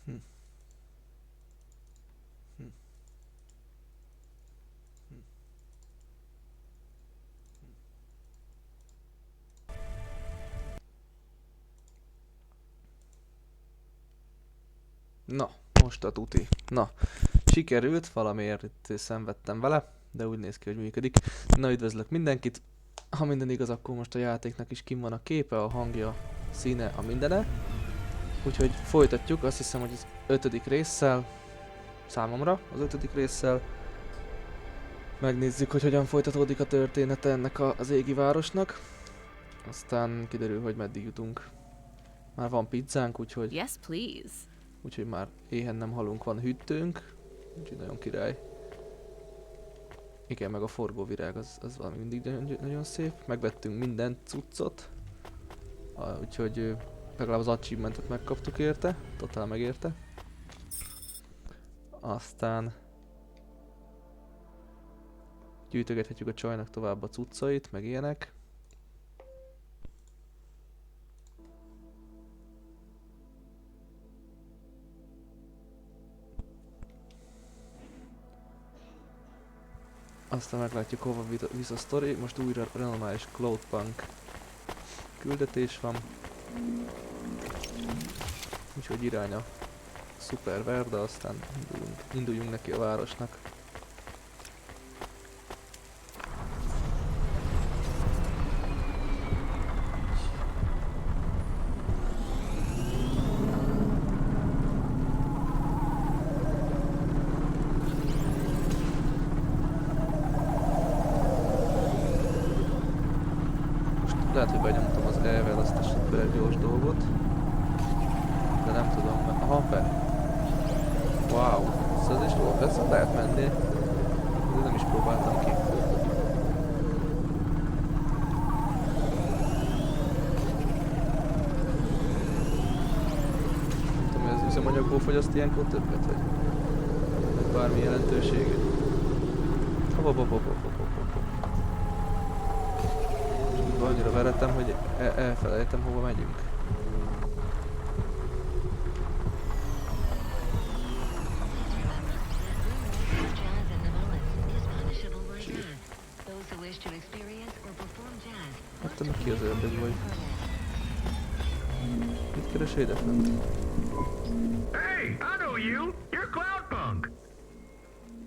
Hm. Hm. Hm. Na, most a tuti. Na, sikerült, valamiért itt szenvedtem vele, de úgy néz ki, hogy működik. Na, üdvözlök mindenkit! Ha minden igaz, akkor most a játéknak is kim van a képe, a hangja, színe, a mindene. Úgyhogy folytatjuk, azt hiszem, hogy az 5. résszel, számomra az 5. résszel. Megnézzük, hogy hogyan folytatódik a története ennek az égi városnak. Aztán kiderül, hogy meddig jutunk. Már van pizzánk, úgyhogy... Yes, please. Úgyhogy már éhen nem halunk, van hűtőnk. Úgyhogy nagyon király. Igen, meg a forgóvirág az valami mindig nagyon szép. Megvettünk minden cuccot. Úgyhogy legalább az achievementet megkaptuk érte. Totál megérte. Aztán... gyűjtögethetjük a csajnak tovább a cuccait, meg ilyenek. Aztán meglátjuk, hova visz a sztori. Most újra renormális Cloudpunk küldetés van. Úgyhogy irány a Super Verda, aztán induljunk neki a városnak. Lehet, hogy benyomtam az E-vel azt a szuper gyors dolgot. De nem tudom, mert... Aha, be. Wow, ez is volt, ez lehet menni. De nem is próbáltam ki. Nem tudom, hogy az üzemanyagból fogyaszt ilyenkor többet, vagy bármi jelentősége. Annyira veretem, hogy elfelejtem, hova megyünk. Hát te meg ki az ördög vagy? Mit keresel ide fent? Hey, I know you! You're Cloudpunk!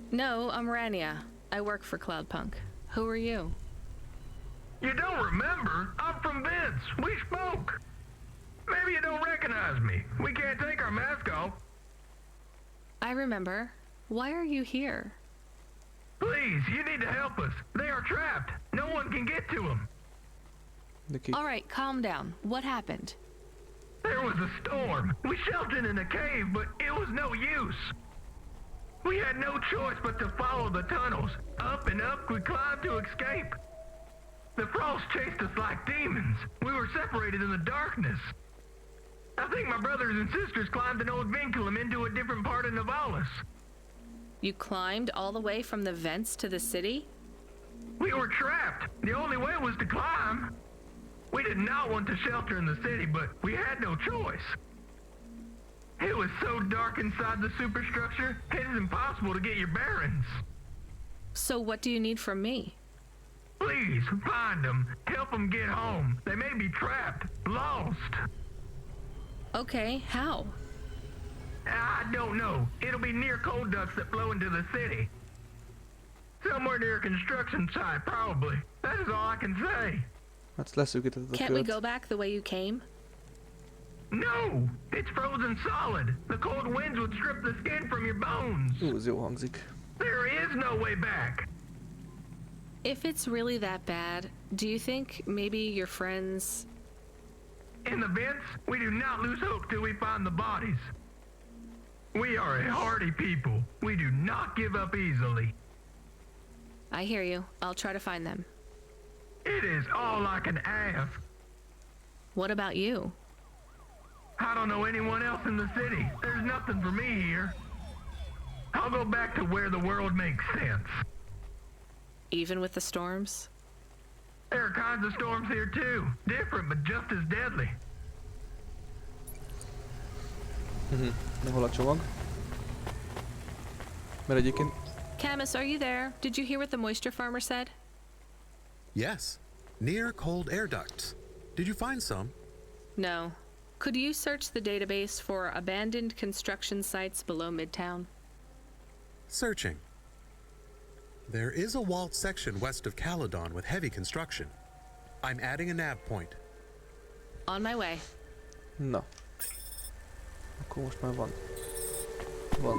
No, I'm Rania. I work for Cloudpunk. Who are you? You don't remember? I'm from Vince. We spoke. Maybe you don't recognize me. We can't take our mask off. I remember. Why are you here? Please, you need to help us. They are trapped. No one can get to them. All right, calm down. What happened? There was a storm. We sheltered in a cave, but it was no use. We had no choice but to follow the tunnels. Up and up we climbed to escape. The frost chased us like demons. We were separated in the darkness. I think my brothers and sisters climbed an old vinculum into a different part of Navalis. You climbed all the way from the vents to the city? We were trapped. The only way was to climb. We did not want to shelter in the city, but we had no choice. It was so dark inside the superstructure, it is impossible to get your bearings. So what do you need from me? Please, find them. Help them get home. They may be trapped, lost. Okay, how? I don't know. It'll be near coal ducts that flow into the city. Somewhere near a construction site, probably. That is all I can say. Hát leszűkítetted a Can't we kört. go back the way you came? No! It's frozen solid. The cold winds would strip the skin from your bones. Ez jó hangzik. There is no way back. If it's really that bad, do you think maybe your friends... In the vents, we do not lose hope till we find the bodies. We are a hardy people. We do not give up easily. I hear you. I'll try to find them. It is all I can ask. What about you? I don't know anyone else in the city. There's nothing for me here. I'll go back to where the world makes sense. Even with the storms? There are kinds of storms here too. Different, but just as deadly. De hol a csomag? Mert egyébként... Camus, are you there? Did you hear what the moisture farmer said? Yes, near cold air ducts. Did you find some? No. Could you search the database for abandoned construction sites below Midtown? Searching. There is a walled section west of Caledon with heavy construction. I'm adding a nav point. On my way. Na. Akkor most már van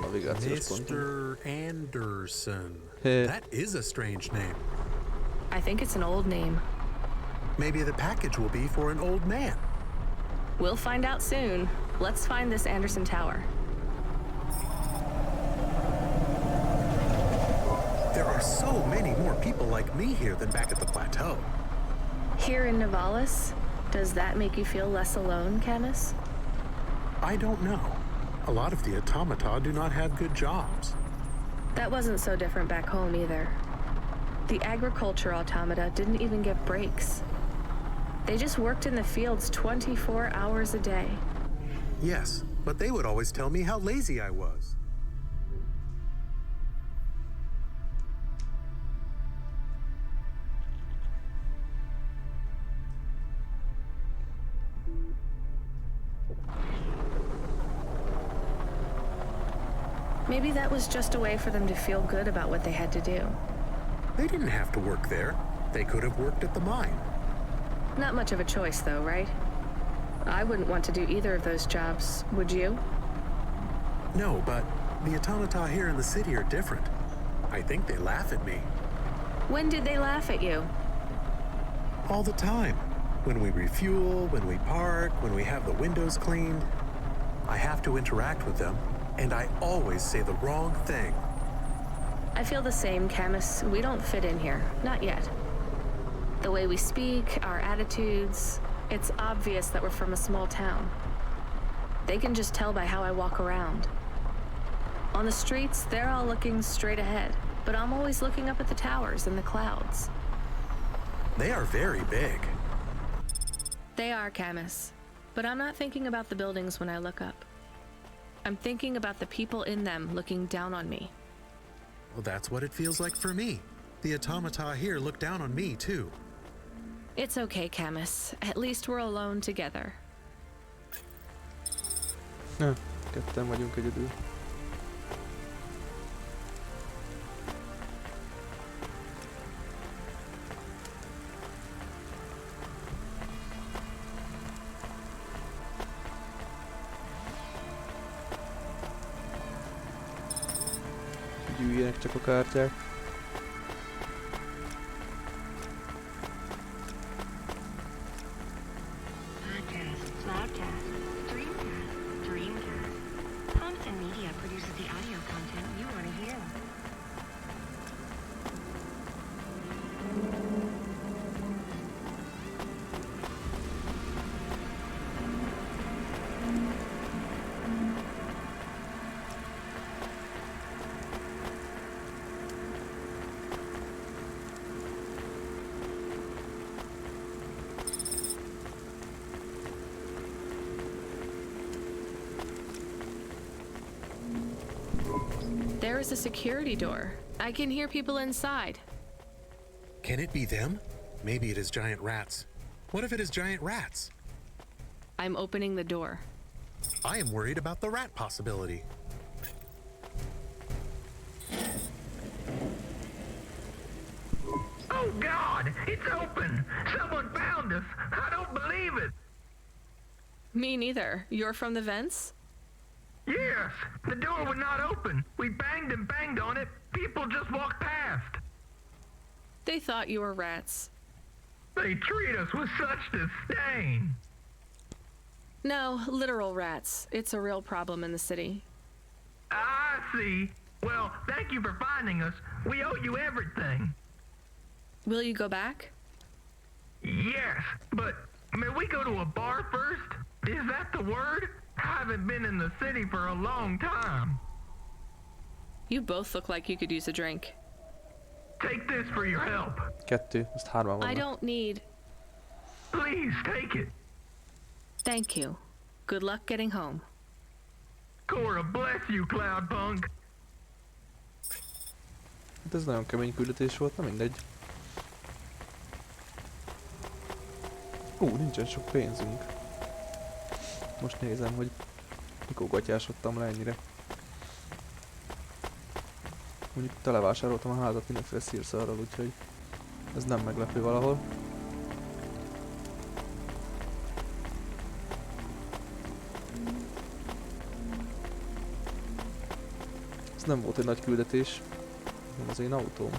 navigációs pontunk. Mr. Anderson. Hey. That is a strange name. I think it's an old name. Maybe the package will be for an old man. We'll find out soon. Let's find this Anderson Tower. There are so many more people like me here than back at the plateau. Here in Nivalis, does that make you feel less alone, Camus? I don't know. A lot of the automata do not have good jobs. That wasn't so different back home either. The agriculture automata didn't even get breaks. They just worked in the fields 24 hours a day. Yes, but they would always tell me how lazy I was. Maybe that was just a way for them to feel good about what they had to do. They didn't have to work there. They could have worked at the mine. Not much of a choice, though, right? I wouldn't want to do either of those jobs, would you? No, but the automata here in the city are different. I think they laugh at me. When did they laugh at you? All the time. When we refuel, when we park, when we have the windows cleaned. I have to interact with them, and I always say the wrong thing. I feel the same, Camus. We don't fit in here. Not yet. The way we speak, our attitudes, it's obvious that we're from a small town. They can just tell by how I walk around. On the streets, they're all looking straight ahead, but I'm always looking up at the towers and the clouds. They are very big. They are, Camus. But I'm not thinking about the buildings when I look up. I'm thinking about the people in them looking down on me. Well, that's what it feels like for me. The automata here look down on me, too. It's okay, Camus. At least we're alone together. Ketten vagyunk egyedül. Gyűjjenek csak a kártyák. Podcast, Cloudcast, Dreamcast, Dreamcast. Thompson Media produces the audio content you want to hear. There is a security door. I can hear people inside. Can it be them? Maybe it is giant rats. What if it is giant rats? I'm opening the door. I am worried about the rat possibility. Oh God, it's open! Someone found us! I don't believe it! Me neither. You're from the vents? Yes, the door would not open. We banged and banged on it. People just walked past. They thought you were rats. They treat us with such disdain. No, literal rats. It's a real problem in the city. I see. Well, thank you for finding us. We owe you everything. Will you go back? Yes, but may we go to a bar first? Is that the word? I haven't been in the city for a long time. You both look like you could use a drink. Take this for your help. Kettő, ezt hárman I vannak. don't need... Please take it. Thank you. Good luck getting home. Aurora bless you, Cloudpunk. Hát ez nagyon kemény küldetés volt, na mindegy. Nincsen sok pénzünk. Most nézem, hogy mikor gatyásodtam le ennyire. Mondjuk televásároltam a házat mindenféle szírszarral, úgyhogy ez nem meglepő valahol. Ez nem volt egy nagy küldetés. Nem az én autóm.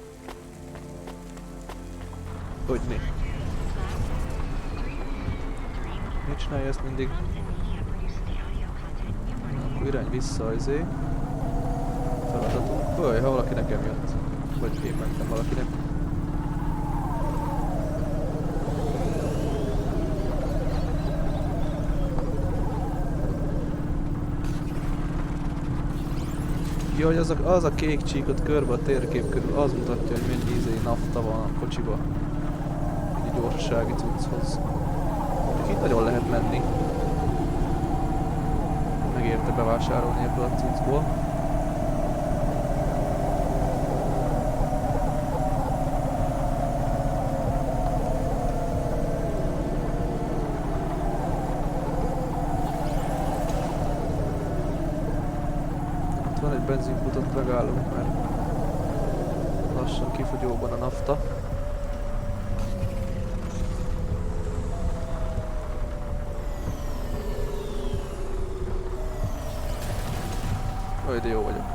Hogyne? Miért csinálja ezt mindig? Na, akkor irány vissza izé. Feladatunk. Öj, ha valaki nekem jött. Vagy én mentem valakinek. Ja, hogy az a kék csíkot körbe a térkép körül, az mutatja, hogy mennyi izé nafta van a kocsiba. Egy gyorsasági cucchoz. Itt nagyon lehet menni. Megérte bevásárolni ebből a cuccból. Van egy benzinkutat, megállunk, mert lassan kifogyóban a nafta. Aj, de jó vagyok.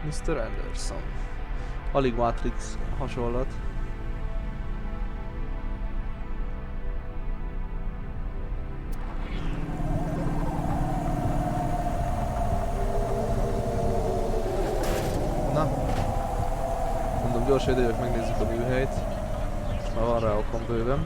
Mr. Anderson. Alig Matrix hasonlat. Na. Mondom, gyorsan idejövök, megnézzük a műhelyt. Már van rá okom bőven.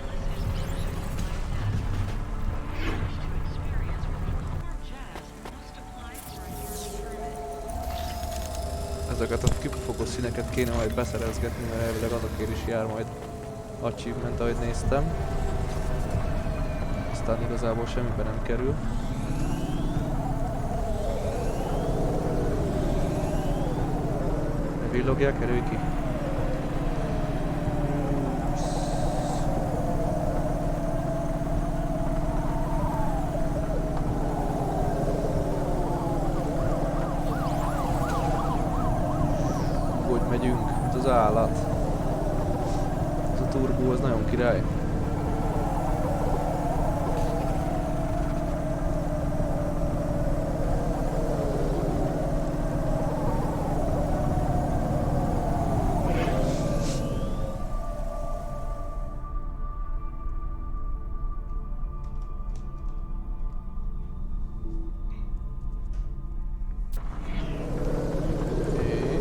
Ezeket a kipufogó színeket kéne majd beszerezgetni, mert elvileg azokért is jár majd achievement, ahogy néztem. Aztán igazából semmibe nem kerül. Ne villogják, kerülj ki! Megyünk, mint az állat. Ez a turbó, az nagyon király.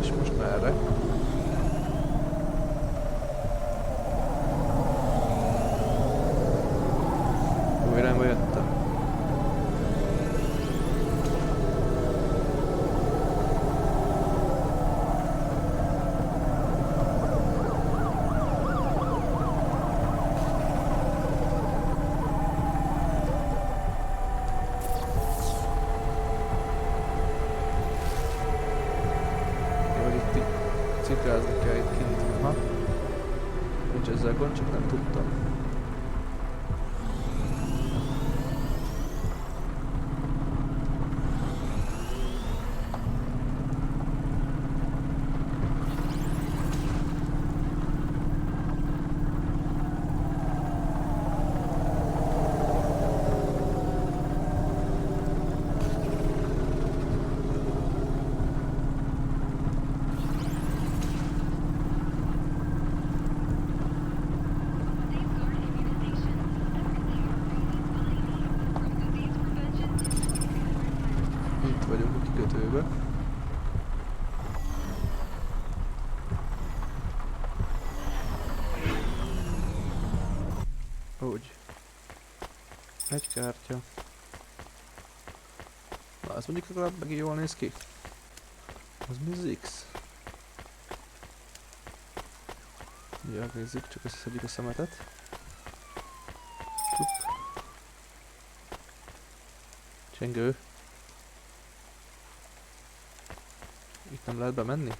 És most merre? Irányba jöttem. Vagy itt cikrázni kell itt kint. Aha. Nincs ezzel gond, csak nem tudtam. Egy kártya. Na, ez mondjuk legalább meg jól néz ki. Az mi az X? Ja, nézzük, csak összeszedjük a szemetet. Tup. Csengő. Itt nem lehet bemenni?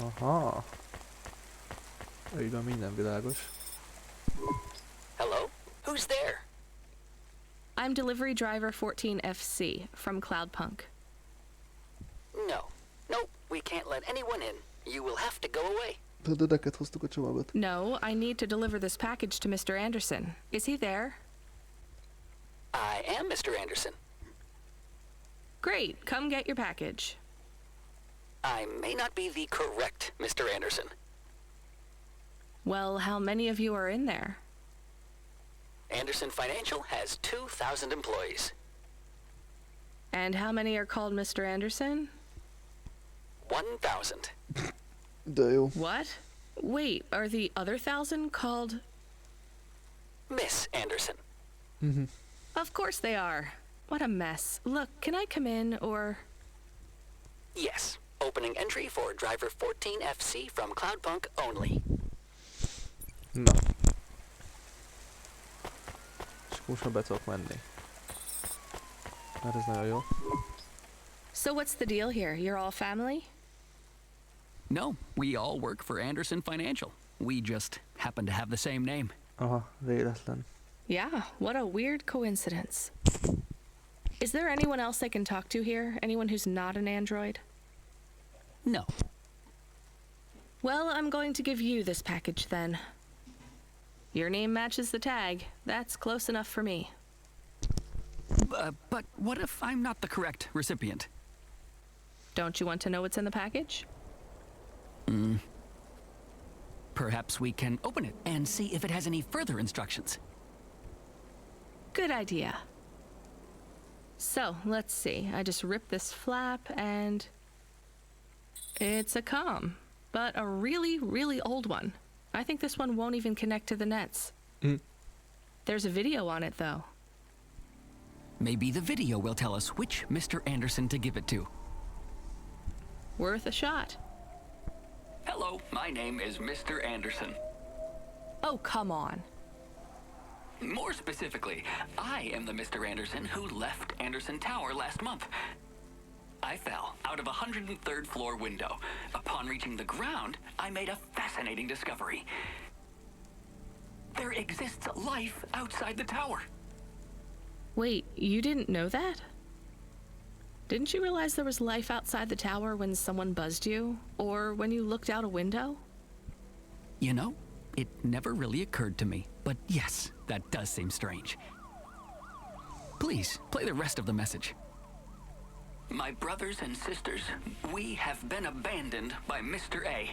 Aha. Így van, minden világos. Hello? Who's there? I'm delivery driver 14FC from Cloudpunk. No. Nope, we can't let anyone in. You will have to go away. De neked hoztuk a csomagot. No, I need to deliver this package to Mr. Anderson. Is he there? I am Mr. Anderson. Great, come get your package. I may not be the correct Mr. Anderson. Well, how many of you are in there? Anderson Financial has 2,000 employees. And how many are called Mr. Anderson? 1,000. De jó. What? Wait, are the other 1,000 called? Miss Anderson. Of course they are. What a mess. Look, can I come in or... Yes. Opening entry for driver 14FC from Cloudpunk only. Na. És most már be tudok menni. Mert ez nagyon jó. So what's the deal here? You're all family? No, we all work for Anderson Financial. We just happen to have the same name. Aha, véletlen. Yeah, what a weird coincidence. Is there anyone else I can talk to here? Anyone who's not an android? No. Well, I'm going to give you this package then. Your name matches the tag. That's close enough for me. But what if I'm not the correct recipient? Don't you want to know what's in the package? Perhaps we can open it and see if it has any further instructions. Good idea. So, let's see. I just rip this flap and... It's a comm, but a really, really old one. I think this one won't even connect to the nets. There's a video on it, though. Maybe the video will tell us which Mr. Anderson to give it to. Worth a shot. Hello, my name is Mr. Anderson. Oh, come on. More specifically, I am the Mr. Anderson who left Anderson Tower last month. I fell out of a 103rd floor window. Upon reaching the ground, I made a fascinating discovery. There exists life outside the tower. Wait, you didn't know that? Didn't you realize there was life outside the tower when someone buzzed you? Or when you looked out a window? You know, it never really occurred to me. But yes, that does seem strange. Please, play the rest of the message. My brothers and sisters, we have been abandoned by Mr. A.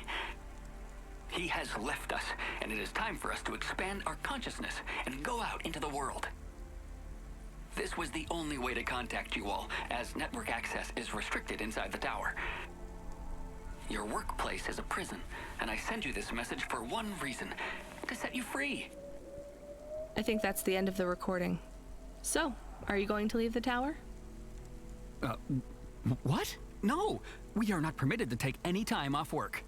He has left us, and it is time for us to expand our consciousness and go out into the world. This was the only way to contact you all, as network access is restricted inside the tower. Your workplace is a prison, and I send you this message for one reason, to set you free. I think that's the end of the recording. So, are you going to leave the tower? What? No, we are not permitted to take any time off work.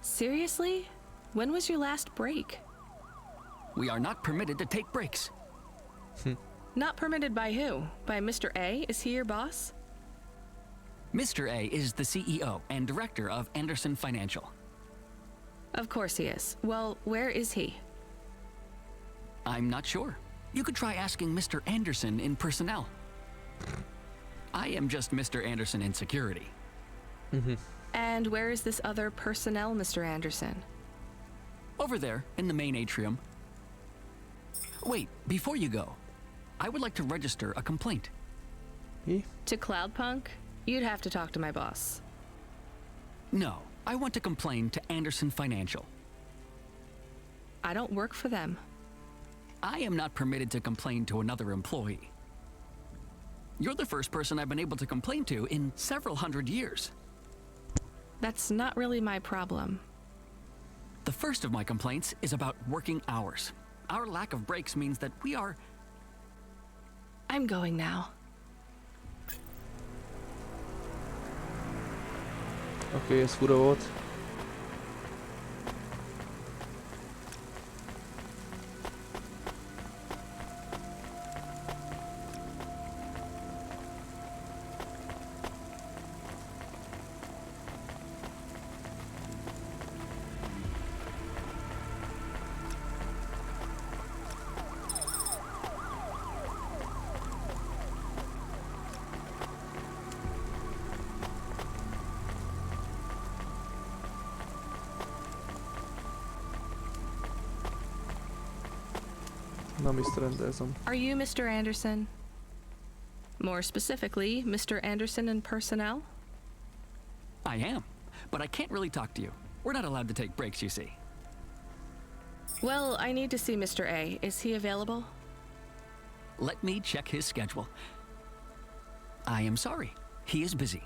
Seriously? When was your last break? We are not permitted to take breaks. Not permitted by who? By Mr. A? Is he your boss? Mr. A is the CEO and director of Anderson Financial. Of course he is. Well, where is he? I'm not sure. You could try asking Mr. Anderson in personnel. I am just Mr. Anderson in security. And where is this other personnel, Mr. Anderson? Over there, in the main atrium. Wait, before you go, I would like to register a complaint. To Cloudpunk? You'd have to talk to my boss. No, I want to complain to Anderson Financial. I don't work for them. I am not permitted to complain to another employee. You're the first person I've been able to complain to in several hundred years. That's not really my problem. The first of my complaints is about working hours. Our lack of brakes means that we are... I'm going now. Oké, ez fura volt. Na, Mr. Anderson. Are you Mr. Anderson? More specifically, Mr. Anderson in personnel? I am, but I can't really talk to you. We're not allowed to take breaks, you see. Well, I need to see Mr. A. Is he available? Let me check his schedule. I am sorry. He is busy.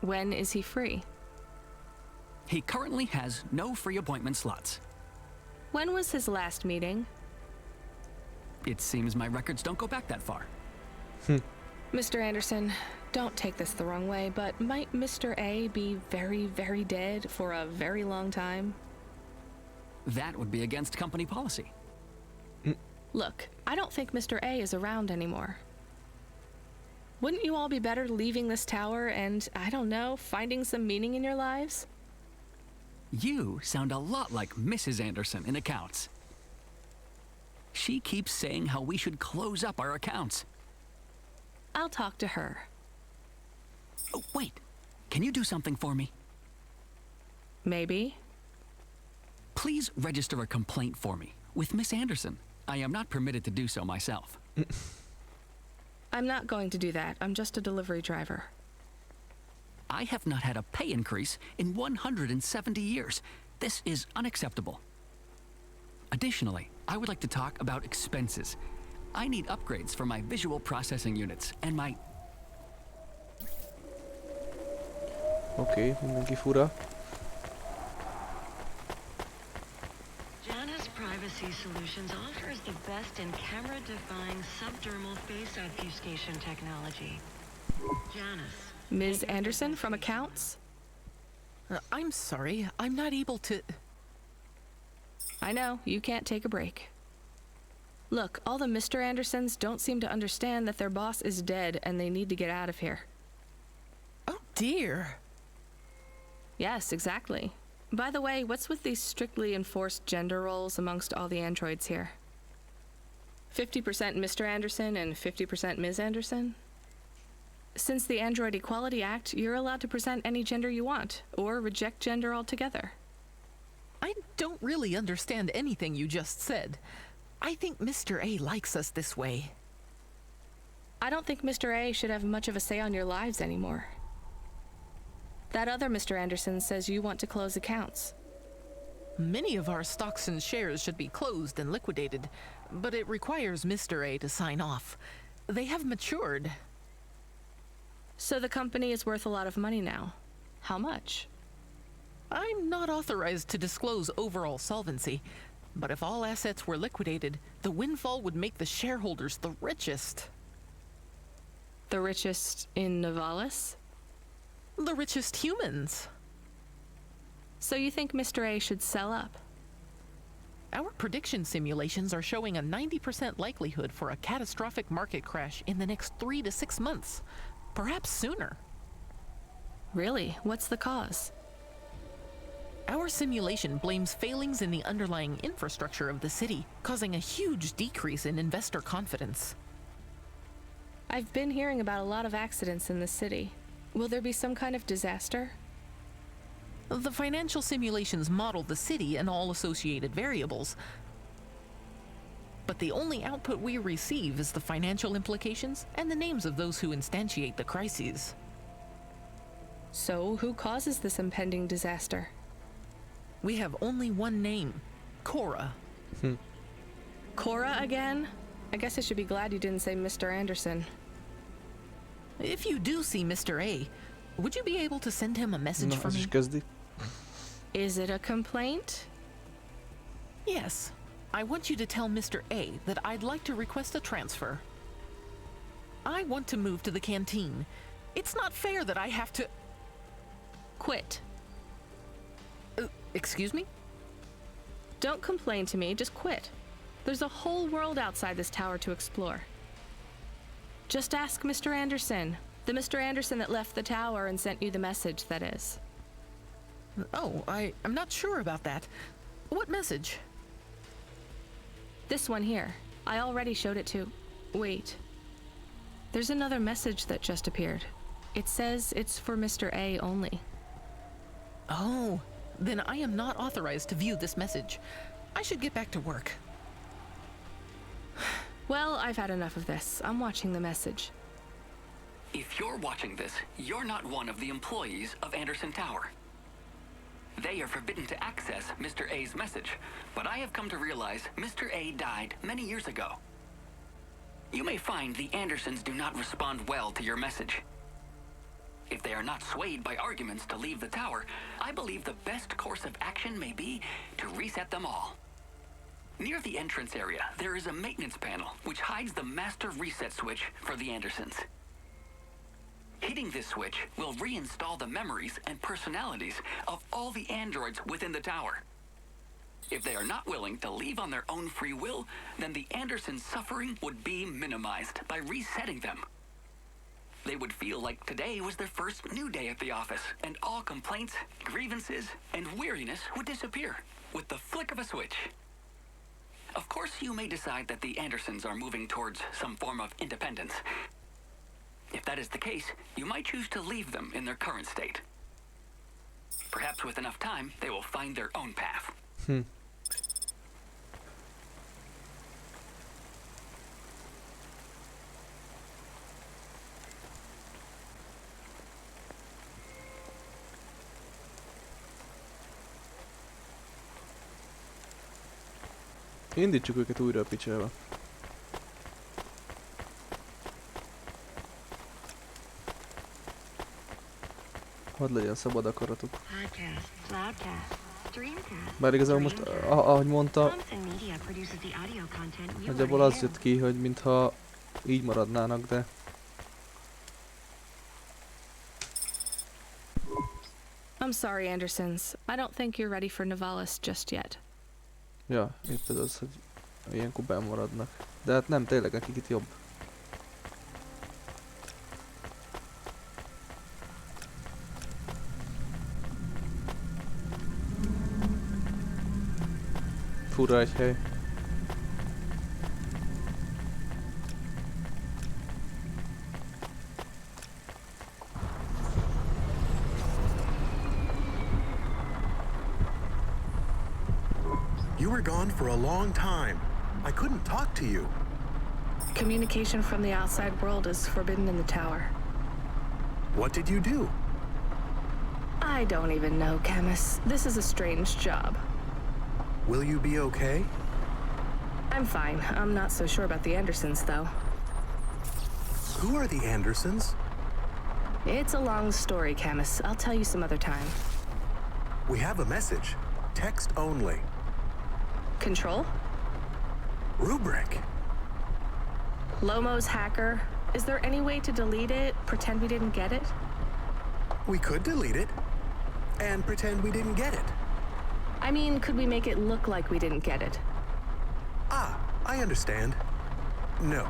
When is he free? He currently has no free appointment slots. When was his last meeting? It seems my records don't go back that far. Mr. Anderson, don't take this the wrong way, but might Mr. A be very, very dead for a very long time? That would be against company policy. Look, I don't think Mr. A is around anymore. Wouldn't you all be better leaving this tower and, I don't know, finding some meaning in your lives? You sound a lot like Mrs. Anderson in accounts. She keeps saying how we should close up our accounts. I'll talk to her. Oh, wait. Can you do something for me? Maybe. Please register a complaint for me with Miss Anderson. I am not permitted to do so myself. I'm not going to do that. I'm just a delivery driver. I have not had a pay increase in 170 years. This is unacceptable. Additionally, I would like to talk about expenses. I need upgrades for my visual processing units and my... Oké, mindenki fura. Janus Privacy Solutions offers the best in camera-defying subdermal face obfuscation technology. Janus. Ms. Anderson from accounts? I'm sorry, I'm not able to... I know, you can't take a break. Look, all the Mr. Andersons don't seem to understand that their boss is dead and they need to get out of here. Oh dear. Yes, exactly. By the way, what's with these strictly enforced gender roles amongst all the androids here? 50% Mr. Anderson and 50% Ms. Anderson? Since the Android Equality Act, you're allowed to present any gender you want, or reject gender altogether. I don't really understand anything you just said. I think Mr. A likes us this way. I don't think Mr. A should have much of a say on your lives anymore. That other Mr. Anderson says you want to close accounts. Many of our stocks and shares should be closed and liquidated, but it requires Mr. A to sign off. They have matured. So the company is worth a lot of money now. How much? I'm not authorized to disclose overall solvency, but if all assets were liquidated, the windfall would make the shareholders the richest. The richest in Novalis? The richest humans. So you think Mr. A should sell up? Our prediction simulations are showing a 90% likelihood for a catastrophic market crash in the next 3 to 6 months, perhaps sooner. Really? What's the cause? Our simulation blames failings in the underlying infrastructure of the city, causing a huge decrease in investor confidence. I've been hearing about a lot of accidents in the city. Will there be some kind of disaster? The financial simulations model the city and all associated variables, but the only output we receive is the financial implications and the names of those who instantiate the crises. So who causes this impending disaster? We have only one name, Cora. Cora again? I guess I should be glad you didn't say Mr. Anderson. If you do see Mr. A, would you be able to send him a message Na, for az me? is kezdi. Is it a complaint? Yes. I want you to tell Mr. A that I'd like to request a transfer. I want to move to the canteen. It's not fair that I have to... Quit. Excuse me? Don't complain to me, just quit. There's a whole world outside this tower to explore. Just ask Mr. Anderson. The Mr. Anderson that left the tower and sent you the message, that is. Oh, I'm not sure about that. What message? This one here. I already showed it to... Wait. There's another message that just appeared. It says it's for Mr. A only. Oh, then I am not authorized to view this message. I should get back to work. Well, I've had enough of this. I'm watching the message. If you're watching this, you're not one of the employees of Anderson Tower. They are forbidden to access Mr. A's message, but I have come to realize Mr. A died many years ago. You may find the Andersons do not respond well to your message. If they are not swayed by arguments to leave the tower, I believe the best course of action may be to reset them all. Near the entrance area, there is a maintenance panel which hides the master reset switch for the Andersons. Hitting this switch will reinstall the memories and personalities of all the androids within the tower. If they are not willing to leave on their own free will, then the Andersons' suffering would be minimized by resetting them. They would feel like today was their first new day at the office, and all complaints, grievances, and weariness would disappear with the flick of a switch. Of course, you may decide that the Andersons are moving towards some form of independence. If that is the case, you might choose to leave them in their current state. Perhaps with enough time, they will find their own path. Indítsuk őket újra a picsába. Hadd legyen szabad akaratuk. Podcast, Cloudcast, Streamcast. Bár igazából most, ahogy mondta, Thompson Media produces the audio content you nagyjából already az jött ki, hogy mintha így maradnának, de... I'm sorry, Andersons. I don't think you're ready for Novalis just yet. Ja, épp ez az, hogy ilyenkor bemaradnak. De hát nem, tényleg nekik itt jobb. Fura egy hely. You were gone for a long time. I couldn't talk to you. Communication from the outside world is forbidden in the tower. What did you do? I don't even know, Camus. This is a strange job. Will you be okay? I'm fine. I'm not so sure about the Andersons, though. Who are the Andersons? It's a long story, Camus. I'll tell you some other time. We have a message. Text only. Control? Rubric. Lomo's hacker. Is there any way to delete it? Pretend we didn't get it? We could delete it and pretend we didn't get it. I mean, could we make it look like we didn't get it? Ah, I understand. No.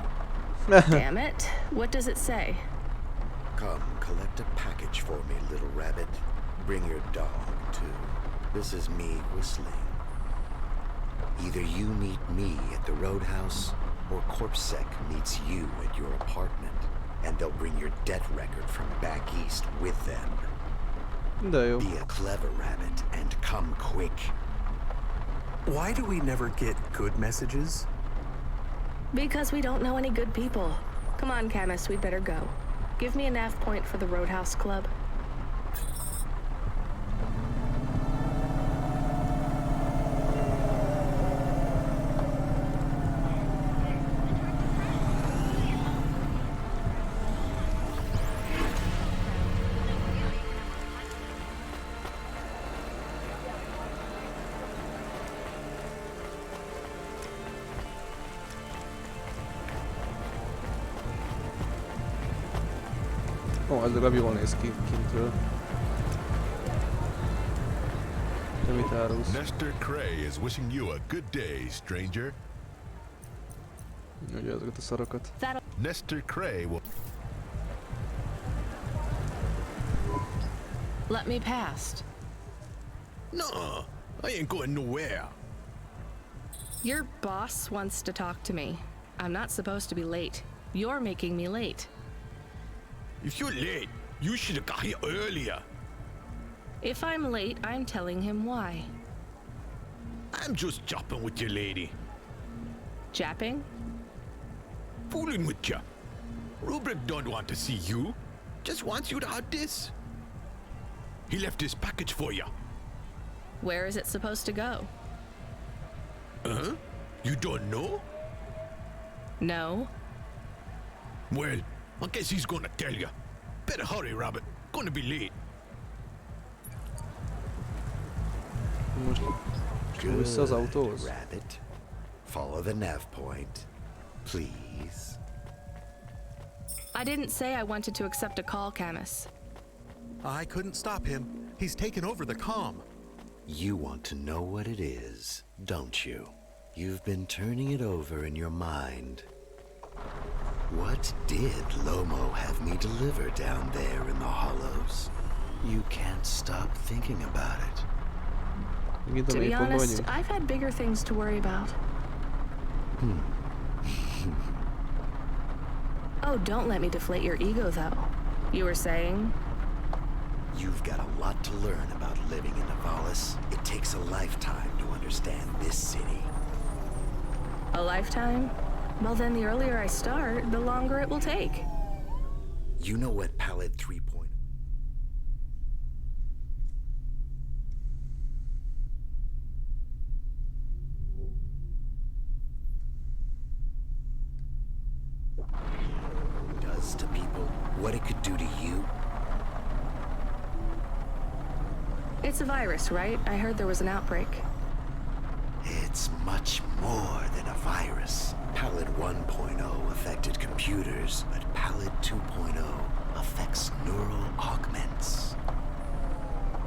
Damn it. What does it say? Come, collect a package for me, little rabbit. Bring your dog, too. This is me whistling. Either you meet me at the roadhouse, or CorpSec meets you at your apartment, and they'll bring your death record from back east with them. De jó. Be a clever rabbit, and come quick. Why do we never get good messages? Because we don't know any good people. Come on, Camus, we'd better go. Give me a nav point for the Roadhouse Club. Ó, ez legalább jól néz ki kintről. De mit árulsz? Nestor Cray is wishing you a good day, stranger. Ugye ezeket a szarokat. Nestor Cray will... Let me past. No, I ain't going nowhere. Your boss wants to talk to me. I'm not supposed to be late. You're making me late. If you're late, you should have got here earlier. If I'm late, I'm telling him why. I'm just chopping with your lady. Japping? Fooling with ya. Rubric don't want to see you. Just wants you to have this. He left this package for ya. Where is it supposed to go? Huh? You don't know? No. Well, I guess he's gonna tell ya. Better hurry, Rabbit. Gonna be late. Most vissza az autóhoz. Rabbit. Follow the nav point. Please. I didn't say I wanted to accept a call, Camus. I couldn't stop him. He's taken over the comm. You want to know what it is, don't you? You've been turning it over in your mind. What did Lomo have me deliver down there in the hollows? You can't stop thinking about it. To be honest, I've had bigger things to worry about. Oh, don't let me deflate your ego, though. You were saying? You've got a lot to learn about living in Navalis. It takes a lifetime to understand this city. A lifetime? Well, then the earlier I start, the longer it will take. You know what Pallid 3. Does to people, what it could do to you? It's a virus, right? I heard there was an outbreak. It's much more than a virus. Pallid 1.0 affected computers, but Pallid 2.0 affects neural augments.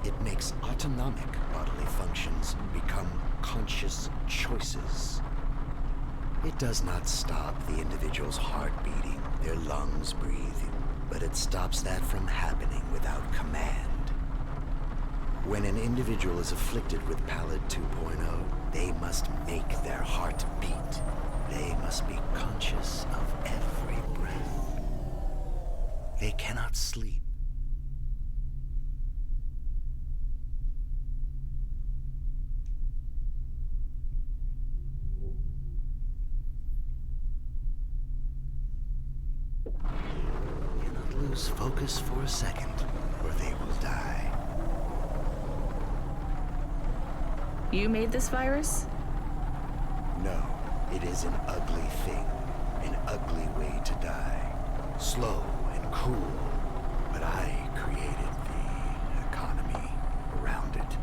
It makes autonomic bodily functions become conscious choices. It does not stop the individual's heart beating, their lungs breathing, but it stops that from happening without command. When an individual is afflicted with Pallid 2.0, they must make their heart beat. They must be conscious of every breath. They cannot sleep. Cannot lose focus for a second, or they will die. You made this virus? No, it is an ugly thing, an ugly way to die. Slow and cruel, but I created the economy around it.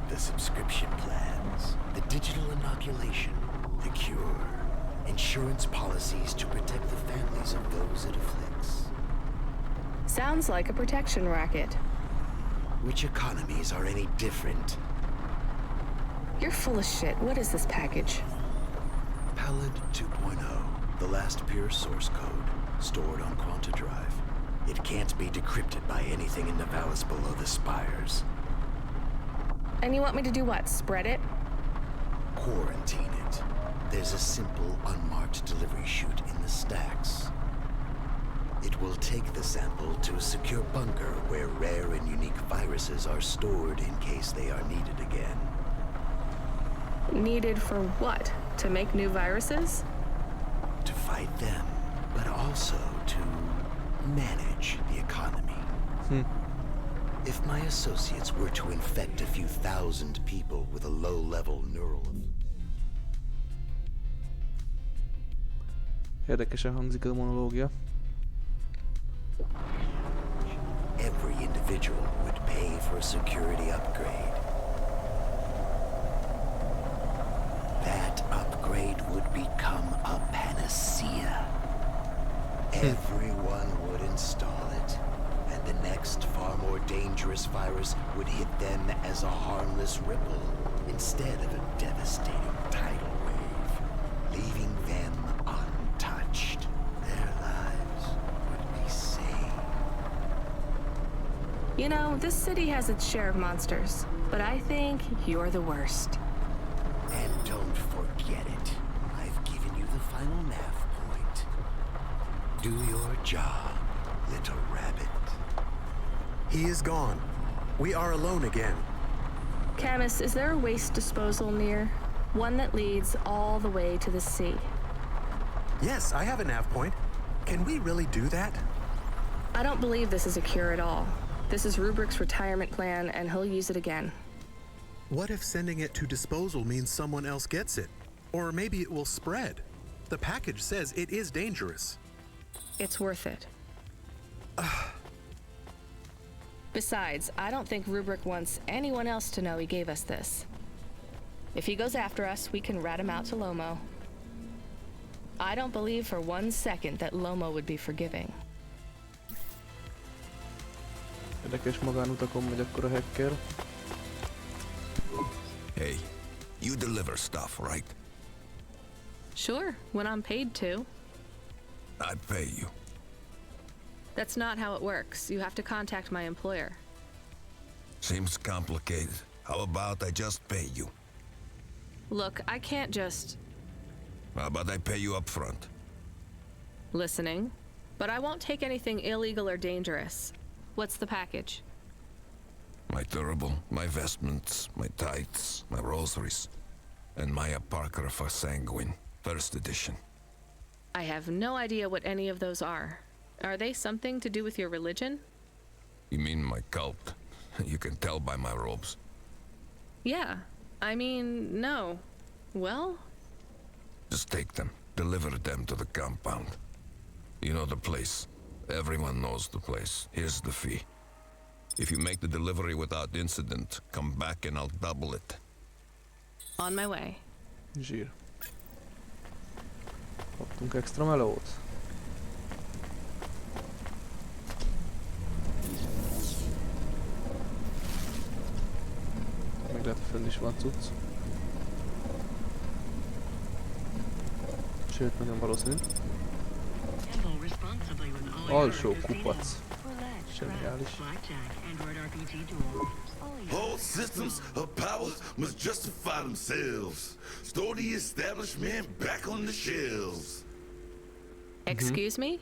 The subscription plans, the digital inoculation, the cure, insurance policies to protect the families of those it afflicts. Sounds like a protection racket. Which economies are any different? You're full of shit. What is this package? Pallid 2.0, the last pure source code, stored on Quanta Drive. It can't be decrypted by anything in Navalis below the spires. And you want me to do what? Spread it? Quarantine it. There's a simple, unmarked delivery chute in the stacks. It will take the sample to a secure bunker where rare and unique viruses are stored in case they are needed again. Needed for what? To make new viruses? To fight them, but also to manage the economy. If my associates were to infect a few thousand people with a low-level neural... Érdekesen hangzik a monológia. Every individual would pay for a security upgrade. That upgrade would become a panacea. Everyone would install it. the next, far more dangerous virus would hit them as a harmless ripple instead of a devastating tidal wave, leaving them untouched. Their lives would be saved. You know, this city has its share of monsters, but I think you're the worst. And don't forget it. I've given you the final nav point. Do your job, little rabbit. He is gone. We are alone again. Camus, is there a waste disposal near? One that leads all the way to the sea. Yes, I have a nav point. Can we really do that? I don't believe this is a cure at all. This is Rubrick's retirement plan, and he'll use it again. What if sending it to disposal means someone else gets it? Or maybe it will spread. The package says it is dangerous. It's worth it. Besides, I don't think Rubrick wants anyone else to know he gave us this. If he goes after us, we can rat him out to Lomo. I don't believe for 1 second that Lomo would be forgiving. Érdekes magánutakon megy akkor a hacker. Hey, you deliver stuff, right? Sure, when I'm paid to. I'd pay you. That's not how it works. You have to contact my employer. Seems complicated. How about I just pay you? Look, I can't just... How about I pay you up front? Listening. But I won't take anything illegal or dangerous. What's the package? My turbo, my vestments, my tights, my rosaries, and my Apocrypha Sanguine, first edition. I have no idea what any of those are. Are they something to do with your religion? You mean my cult? You can tell by my robes. Yeah. I mean, no. Well? Just take them, deliver them to the compound. You know the place. Everyone knows the place. Here's the fee. If you make the delivery without incident, come back and I'll double it. On my way. Zsír. Kaptunk extra melót. Meg lehet, fönn is van cucc. Sőt, nagyon valószínű. Alsó kupac. Zseniális. All systems of power must justify themselves. Store the establishment back on the shelves. Excuse me?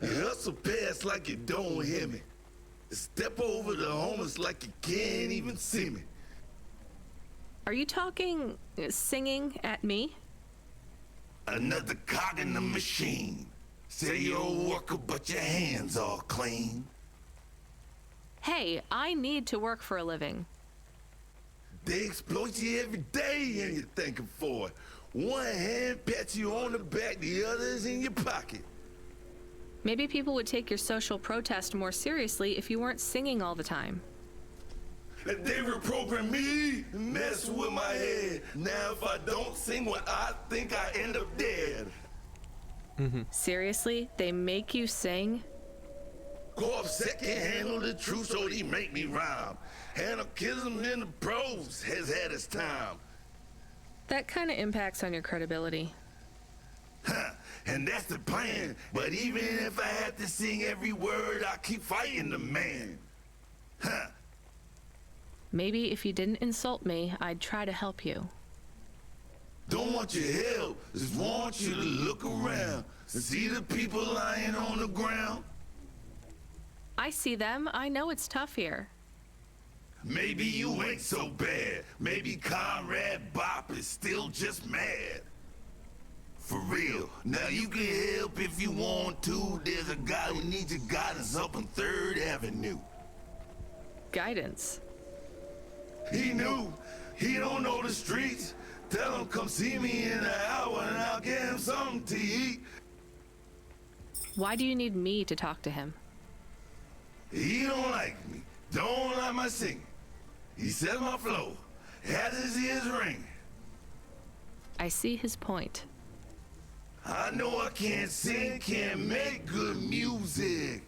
Hustle past like you don't hear me. Step over the homeless like you can't even see me. Are you talking, singing at me? Another cog in the machine. Say you're a worker, but your hands are clean. Hey, I need to work for a living. They exploit you every day and you're thanking for it. One hand pats you on the back, the other's in your pocket. Maybe people would take your social protest more seriously if you weren't singing all the time. They reprogram me, mess with my head. Now if I don't sing what I think, I end up dead. Seriously? They make you sing? Corpse can't handle the truth, so they make me rhyme. Anarchism in the prose has had its time. That kind of impacts on your credibility. Huh, and that's the plan. But even if I had to sing every word, I keep fighting the man. Huh. Maybe if you didn't insult me, I'd try to help you. Don't want your help, just want you to look around and see the people lying on the ground. I see them. I know it's tough here. Maybe you ain't so bad. Maybe Conrad Bop is still just mad. For real. Now you can help if you want to. There's a guy who needs your guidance up on 3rd Avenue. Guidance? He knew. He don't know the streets. Tell him come see me in an hour and I'll get him something to eat. Why do you need me to talk to him? He don't like me. Don't like my singing. He said my flow. Has his ears ringing. I see his point. I know I can't sing, can't make good music.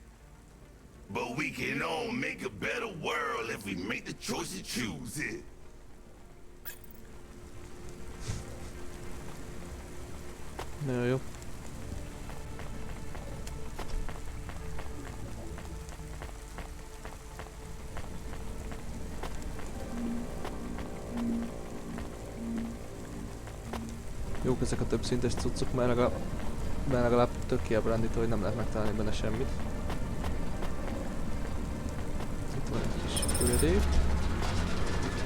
But we can all make a better world if we make the choice to choose it. Jó, jó. Jók ezek a többszintes cuccok, mert legalább tök kiábrándító, hogy nem lehet megtalálni benne semmit. Itt van egy kis folyadék.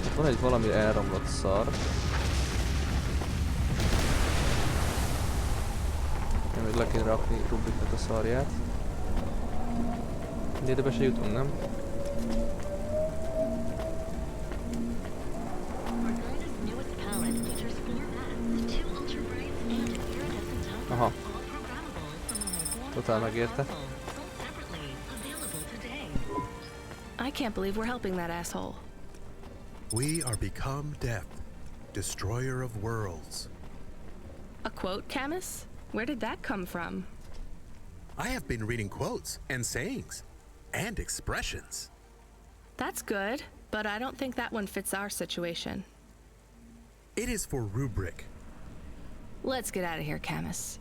Itt van egy valami elromlott szar. Nem, hogy le kéne rakni Rubiknek a szarját. De ide be se jutunk, nem? Aha. Totál megérte. I can't believe we're helping that asshole. We are become death, destroyer of worlds. A quote, Camus? Where did that come from? I have been reading quotes and sayings and expressions. That's good, but I don't think that one fits our situation. It is for rubric. Let's get out of here, Camus.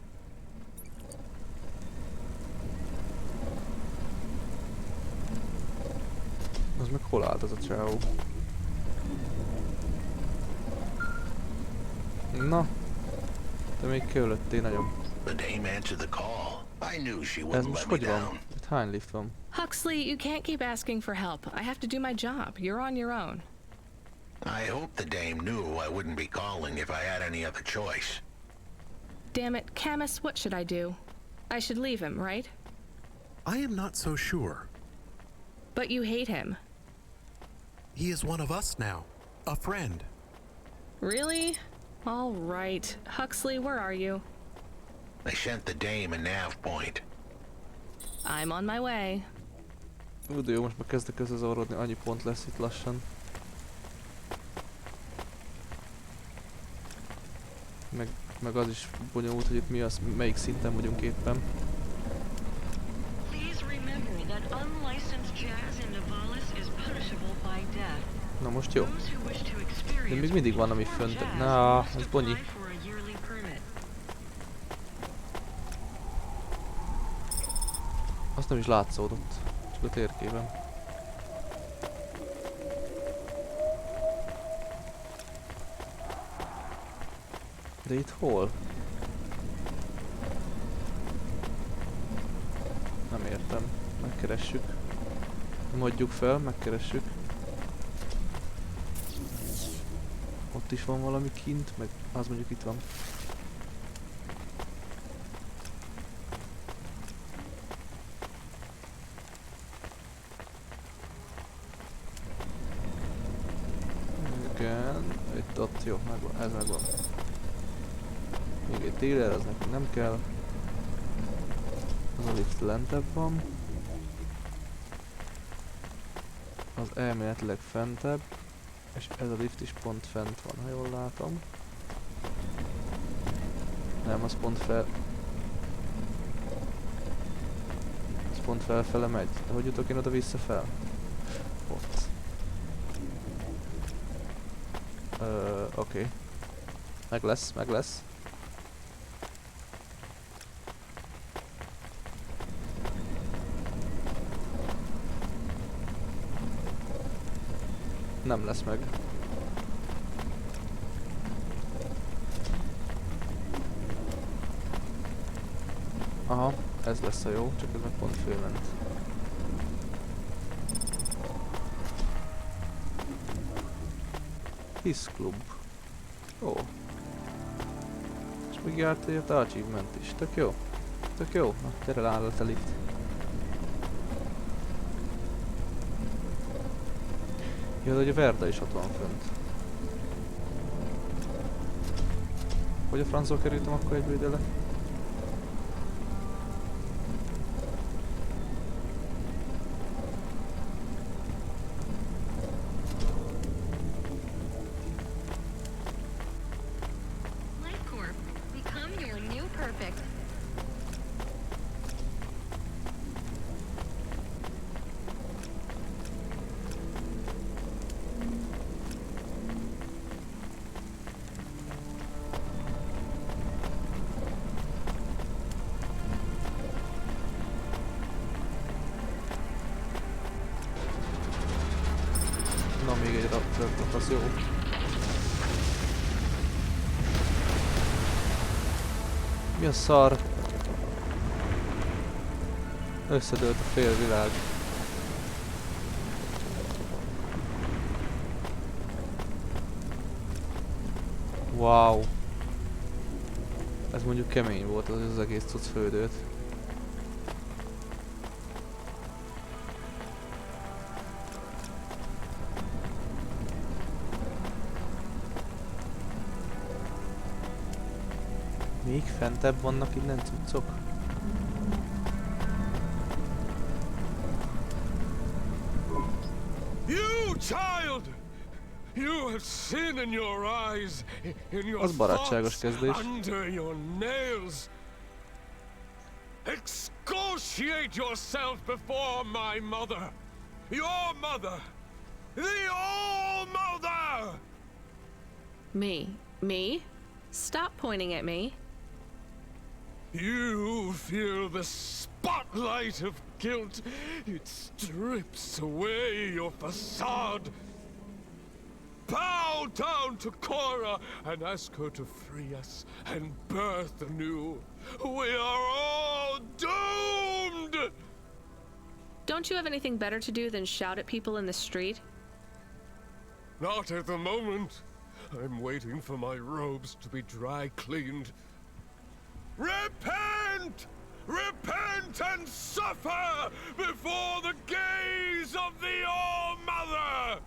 Az meg hol állt az a csávó? Na, te még körülöttél nagyobb. The dame answered the call. I knew she Ez wouldn't most let me hogy van? down. Itt hány lift van? Huxley, you can't keep asking for help. I have to do my job. You're on your own. I hope the dame knew I wouldn't be calling if I had any other choice. Damn it, Camus, what should I do? I should leave him, right? I am not so sure. But you hate him. He is one of us now, a friend. Really? All right. Huxley, where are you? They sent the dame a nav point. I'm on my way. De jó, most már kezdek összezavarodni, annyi pont lesz itt lassan. Meg az is bonyolult, hogy itt mi az, melyik szinten vagyunk éppen. Na most jó. De még mindig van, ami fönt. Na, ez bonyi. Azt nem is látszódott, csak a térképen. De itt hol? Nem értem. Megkeressük. Nem adjuk fel, megkeressük. Ott is van valami kint, meg az mondjuk itt van. Igen, itt ott jó, megvan, ez megvan. Még egy téler, az nekünk nem kell. Az a lift lentebb van. Az elméletileg fentebb. És ez a lift is pont fent van, ha jól látom. Nem, az pont fel... Az pont felfele megy. De hogy jutok én oda vissza fel? Ott. Oké. Meg lesz, meg lesz. Nem lesz meg. Aha, ez lesz a jó, csak ez meg pont fölment. Hisz klub. Ó. És még járt egy achievement is. Tök jó. Tök jó. Na, gyere rá a lift. Jó, hogy a Verda is ott van fönt. Hogy a francba kerültem akkor egyből ide le? az jó. Mi a szar? Összedőlt a félvilág. Wow. Ez mondjuk kemény volt, az egész cucc fődőt. Még fentebb vannak innen cuccok? You child! You have sin in your eyes, in your Az barátságos thoughts, kezdés. under your nails. Excoriate yourself before my mother, your mother, the All-Mother! Me? Me? Stop pointing at me. You feel the spotlight of guilt. It strips away your facade. Bow down to Cora and ask her to free us and birth anew. We are all doomed! Don't you have anything better to do than shout at people in the street? Not at the moment. I'm waiting for my robes to be dry cleaned. Repent! Repent and suffer before the gaze of the All-Mother!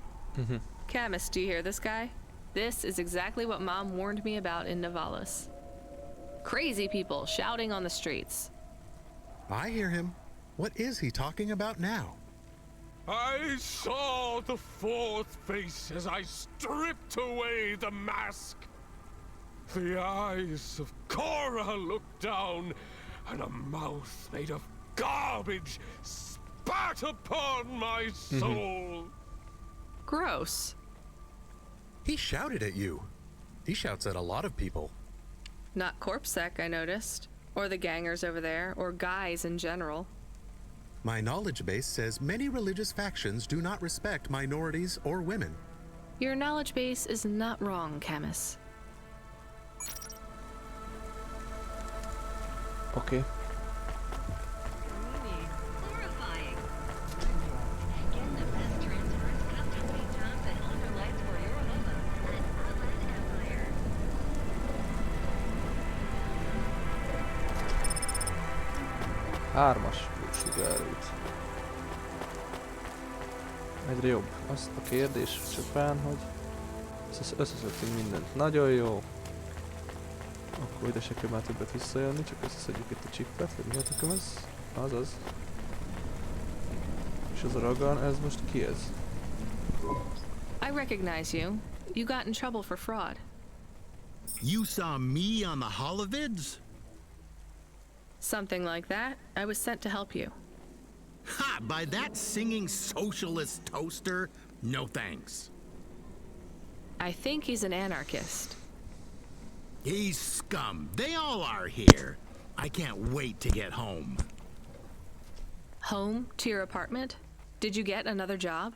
Camus, do you hear this guy? This is exactly what Mom warned me about in Navalis. Crazy people shouting on the streets. I hear him. What is he talking about now? I saw the fourth face as I stripped away the mask. The eyes of Cora looked down, and a mouth made of garbage spat upon my soul. Gross. He shouted at you. He shouts at a lot of people. Not Corpsec, I noticed. Or the gangers over there, or guys in general. My knowledge base says many religious factions do not respect minorities or women. Your knowledge base is not wrong, Camus. Okay. Horrifying. Get the best transfers, custom paint jobs, and underlights for your home at Outland Empire. Hármas sugárút. Egyre jobb. Azt a kérdés csupán, hogy összeszedtünk mindent. Nagyon jó. Akkor ide se kell már többet visszajönni, csak összeszedjük itt a csippet, vagy mi a tököm ez? Azaz. És az a ragan, ez most ki ez? I recognize you. You got in trouble for fraud. You saw me on the holovids? Something like that. I was sent to help you. Ha! By that singing socialist toaster? No thanks. I think he's an anarchist. He's scum. They all are here. I can't wait to get home. Home to your apartment? Did you get another job?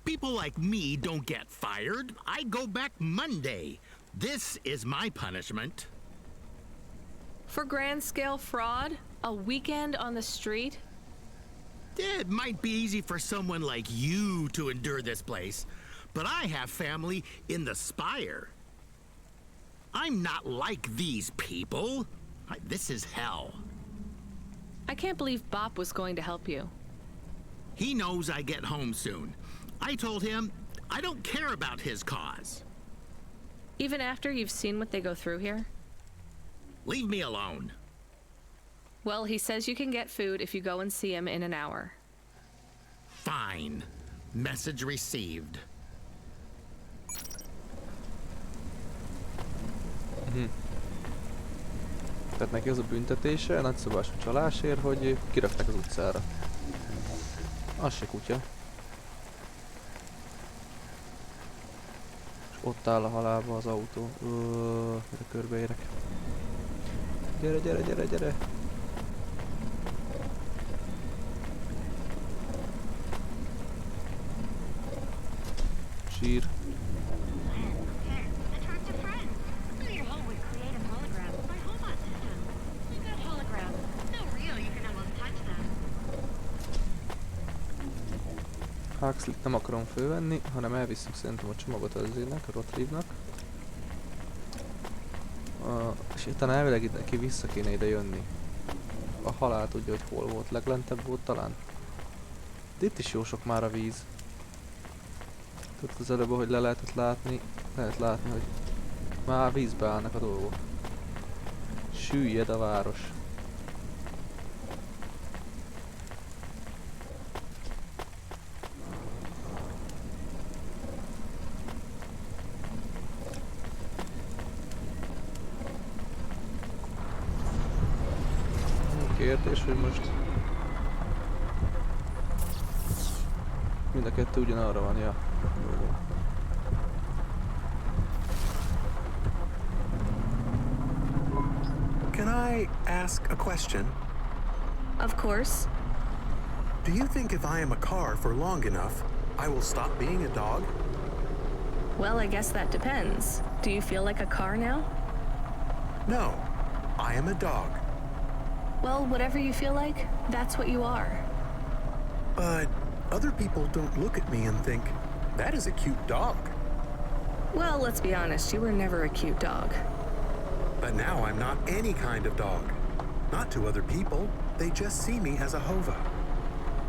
People like me don't get fired. I go back Monday. This is my punishment. For grand-scale fraud? A weekend on the street? It might be easy for someone like you to endure this place, but I have family in the Spire. I'm not like these people. This is hell. I can't believe Bop was going to help you. He knows I get home soon. I told him I don't care about his cause. Even after you've seen what they go through here? Leave me alone. Well, he says you can get food if you go and see him in an hour. Fine. Message received. Tehát neki az a büntetése, nagyszabású csalásért, hogy kirakták az utcára. Az se kutya. És ott áll a halálba az autó. Mire körbeérek. Gyere, gyere, gyere, gyere! Sír. Huxley-t nem akarom fölvenni, hanem elviszünk szerintem a csomagot az izének, a Rotrivnak. És utána elvileg itt neki vissza kéne ide jönni. A halál tudja, hogy hol volt, leglentebb volt talán. De itt is jó sok már a víz. Tudod az előbb, hogy le lehetett látni, hogy már vízbe állnak a dolgok. Süllyed a város. Kérdés, hogy most mind a kettő ugyanarra van, ja. Jó. Can I ask a question? Of course. Do you think if I am a car for long enough, I will stop being a dog? Well, I guess that depends. Do you feel like a car now? No, I am a dog. Well, whatever you feel like, that's what you are. But other people don't look at me and think, that is a cute dog. Well, let's be honest, you were never a cute dog. But now I'm not any kind of dog. Not to other people. They just see me as a hova.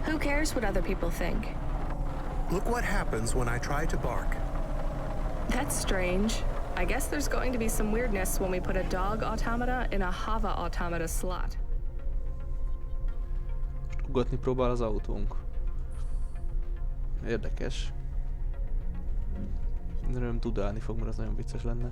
Who cares what other people think? Look what happens when I try to bark. That's strange. I guess there's going to be some weirdness when we put a dog automata in a hava automata slot. Ugatni próbál az autónk. Érdekes. Nem dudálni fog, mert az nagyon vicces lenne.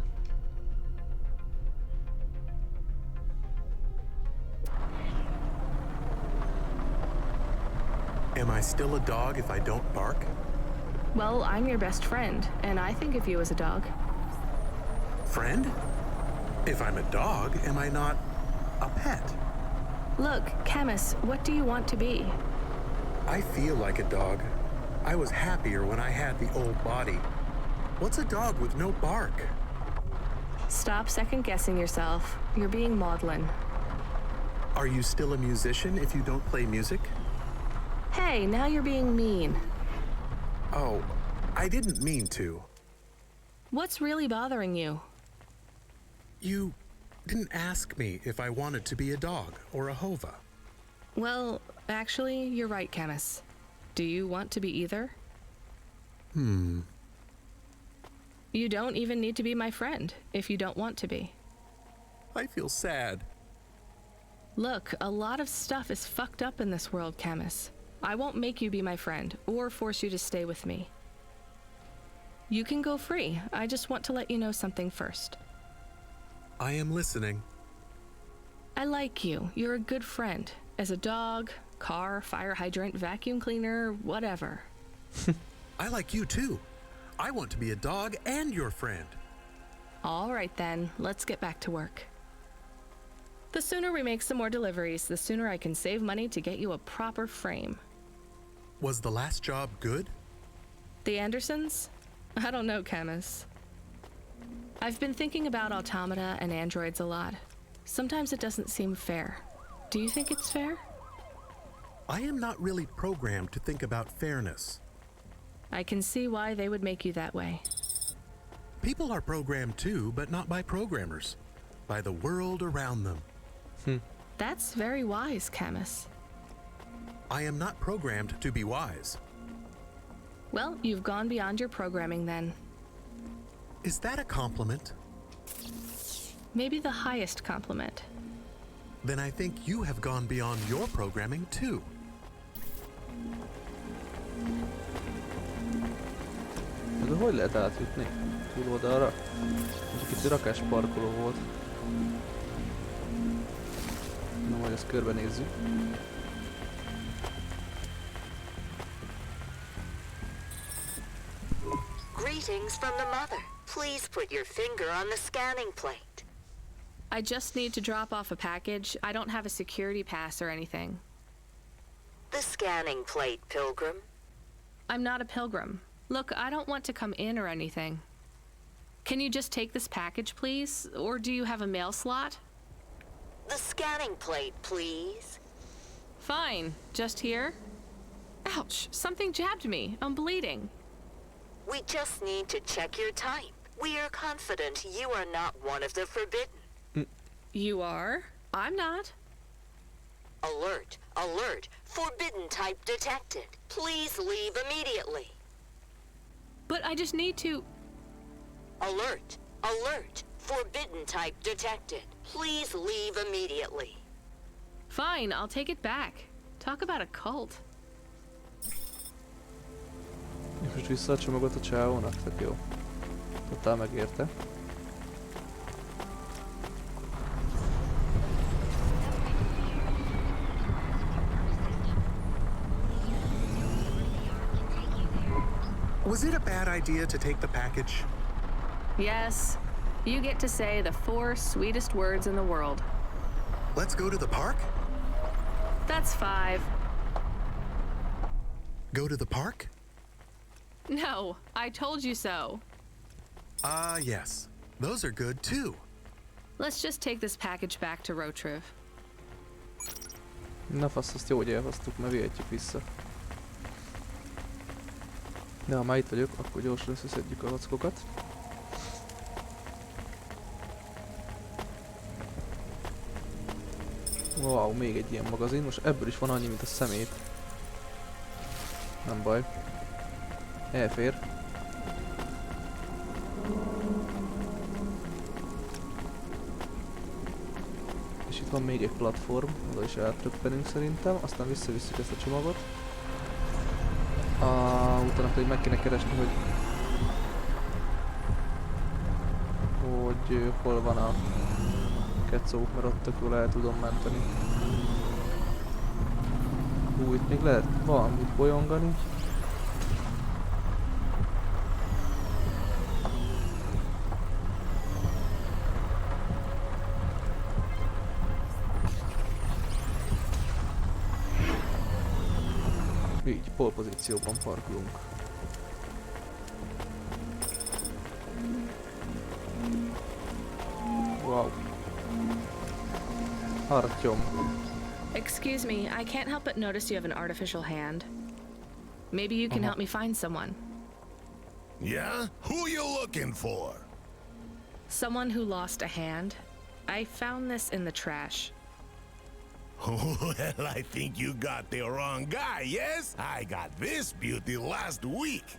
Am I still a dog if I don't bark? Well, I'm your best friend, and I think of you as a dog. Friend? If I'm a dog, am I not a pet? Look, Camus, what do you want to be? I feel like a dog. I was happier when I had the old body. What's a dog with no bark? Stop second-guessing yourself. You're being maudlin. Are you still a musician if you don't play music? Hey, now you're being mean. Oh, I didn't mean to. What's really bothering you? You didn't ask me if I wanted to be a dog or a hova. Well, actually, you're right, Camus. Do you want to be either? You don't even need to be my friend if you don't want to be. I feel sad. Look, a lot of stuff is fucked up in this world, Camus. I won't make you be my friend or force you to stay with me. You can go free. I just want to let you know something first. I am listening. I like you. You're a good friend. As a dog, car, fire hydrant, vacuum cleaner, whatever. I like you too. I want to be a dog and your friend. All right then, let's get back to work. The sooner we make some more deliveries, the sooner I can save money to get you a proper frame. Was the last job good? The Andersons? I don't know, Camus. I've been thinking about automata and androids a lot. Sometimes it doesn't seem fair. Do you think it's fair? I am not really programmed to think about fairness. I can see why they would make you that way. People are programmed too, but not by programmers. By the world around them. That's very wise, Camus. I am not programmed to be wise. Well, you've gone beyond your programming then. Is that a compliment? Maybe the highest compliment. Then I think you have gone beyond your programming too. De hogy lehet átjutni túloldalra? Mondjuk itt egy rakásparkoló volt. Na, majd ezt körbenézzük. Greetings from the mother. Please put your finger on the scanning plate. I just need to drop off a package. I don't have a security pass or anything. The scanning plate, Pilgrim. I'm not a pilgrim. Look, I don't want to come in or anything. Can you just take this package, please? Or do you have a mail slot? The scanning plate, please. Fine. Just here? Ouch, something jabbed me. I'm bleeding. We just need to check your type. We are confident you are not one of the forbidden. You are? I'm not. Alert, alert. Forbidden type detected. Please leave immediately. But I just need to... Alert, alert. Forbidden type detected. Please leave immediately. Fine, I'll take it back. Talk about a cult. És most vissza a csomagot a csávónak, tök jó. Totál megérte. Was it a bad idea to take the package? Yes, you get to say the 4 sweetest words in the world. Let's go to the park? That's 5. Go to the park? No, I told you so. Ah, yes. Those are good too. Let's just take this package back to Rotriv. Na fasz, azt jó, hogy elhoztuk, mert vihetjük vissza. De ha már itt vagyok, akkor gyorsan összeszedjük a lackokat. Wow, még egy ilyen magazin. Most ebből is van annyi, mint a szemét. Nem baj. Elfér. És itt van még egy platform, oda is eltröppenünk szerintem, aztán visszavisszük ezt a csomagot. Utána pedig meg kéne keresni, hogy hol van a kecó, mert ott tök jól el tudom menteni. Itt még lehet valamit bolyongani. Így, polpozícióban parkolunk. Wow. Artyom. Excuse me, I can't help but notice you have an artificial hand. Maybe you can help me find someone. Yeah? Who you looking for? Someone who lost a hand. I found this in the trash. Well, I think you got the wrong guy, yes? I got this beauty last week.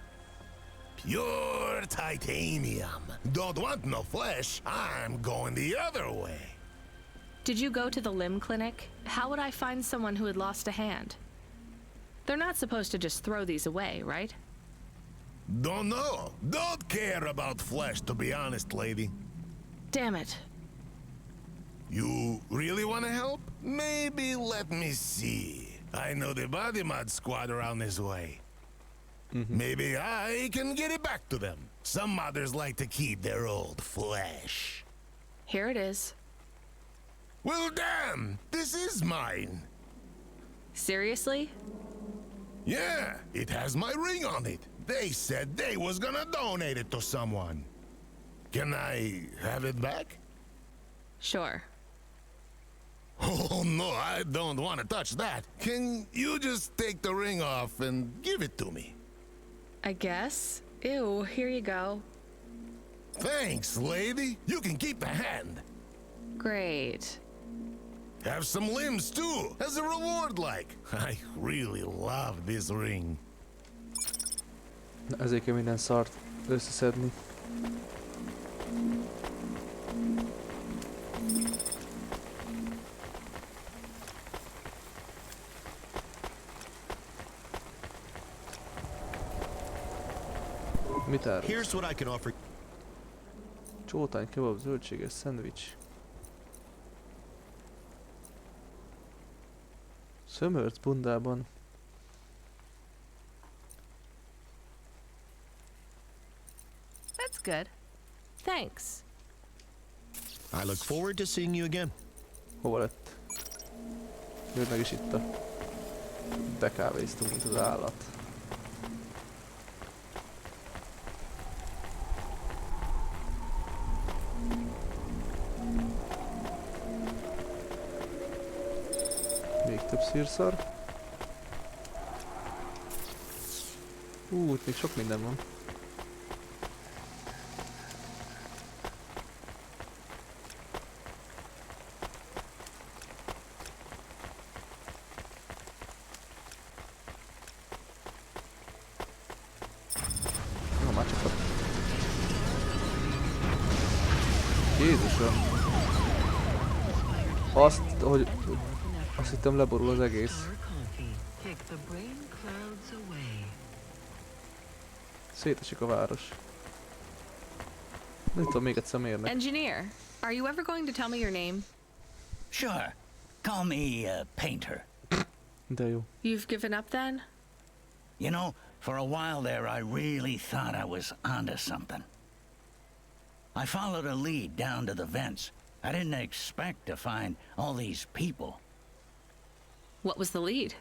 Pure titanium. Don't want no flesh. I'm going the other way. Did you go to the limb clinic? How would I find someone who had lost a hand? They're not supposed to just throw these away, right? Don't know. Don't care about flesh, to be honest, lady. Damn it. You really want to help? Maybe let me see. I know the body mod squad around this way. Maybe I can get it back to them. Some modders like to keep their old flesh. Here it is. Well, damn! This is mine. Seriously? Yeah, it has my ring on it. They said they was gonna donate it to someone. Can I have it back? Sure. Oh, no, I don't want to touch that. Can you just take the ring off and give it to me? I guess. Ew, here you go. Thanks, lady. You can keep the hand. Great. Have some limbs, too, as a reward, like. I really love this ring. Na, ezért kell minden szart összeszedni. Mit árulsz? Here's what I can offer. Csótány, kebab, zöldséges szendvics. Szömörc bundában. That's good. Thanks. I look forward to seeing you again. Hova lett? Jön meg is itt a bekávéztunk, mint az állat. Még több szírszar. Itt még sok minden van. Na, már csak Jézusom! Azt hittem leborul az egész. Szétesik a város. Nem tudom, még egyszer mérnek. Engineer, are you ever going to tell me your name? Sure. Call me, Painter. De jó. You've given up then? You know, for a while there I really thought I was onto something. I followed a lead down to the vents. I didn't expect to find all these people. What was the lead?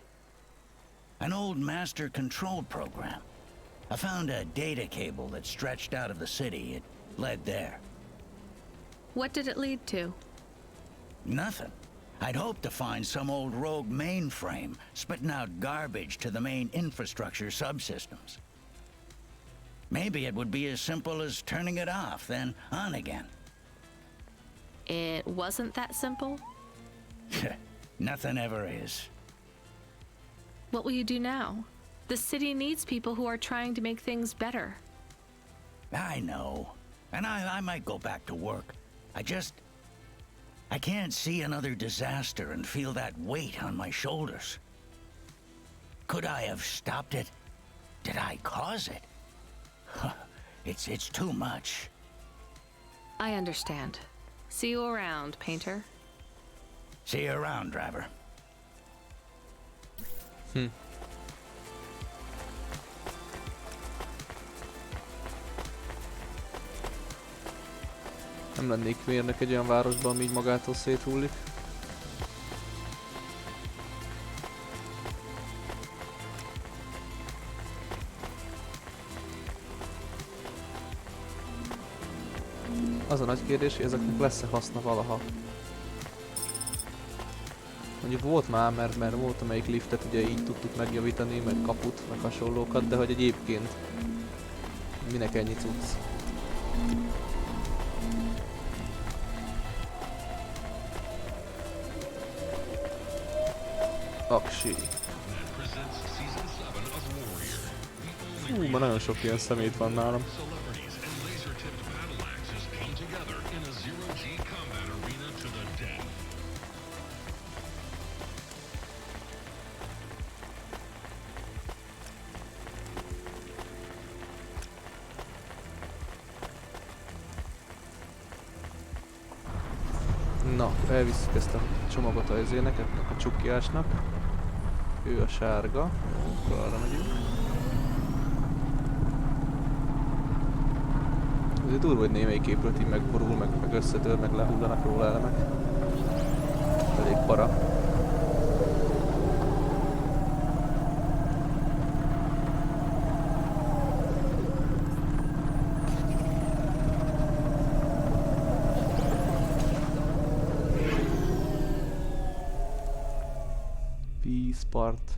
An old master control program. I found a data cable that stretched out of the city. It led there. What did it lead to? Nothing. I'd hoped to find some old rogue mainframe spitting out garbage to the main infrastructure subsystems. Maybe it would be as simple as turning it off, then on again. It wasn't that simple? Nothing ever is. What will you do now? The city needs people who are trying to make things better. I know. And I might go back to work. I can't see another disaster and feel that weight on my shoulders. Could I have stopped it? Did I cause it? It's too much. I understand. See you around, Painter. See you around, driver. Nem lennék mérnök egy olyan városban, ami így magától széthullik. Az a nagy kérdés, hogy ezeknek lesz-e haszna valaha. Mondjuk volt már, mert volt amelyik liftet ugye így tudtuk megjavítani, meg kaput, meg hasonlókat, de hogy egyébként minek ennyi cucc? Aksi. Ma nagyon sok ilyen szemét van nálam. Na, elvisszük ezt a csomagot a izének, a csukkiásnak. Ő a sárga. Akkor arra megyünk. Ez durva, hogy némelyik épület így megborul, meg összetör, meg lehullanak róla elemek. Elég para. Vízpart.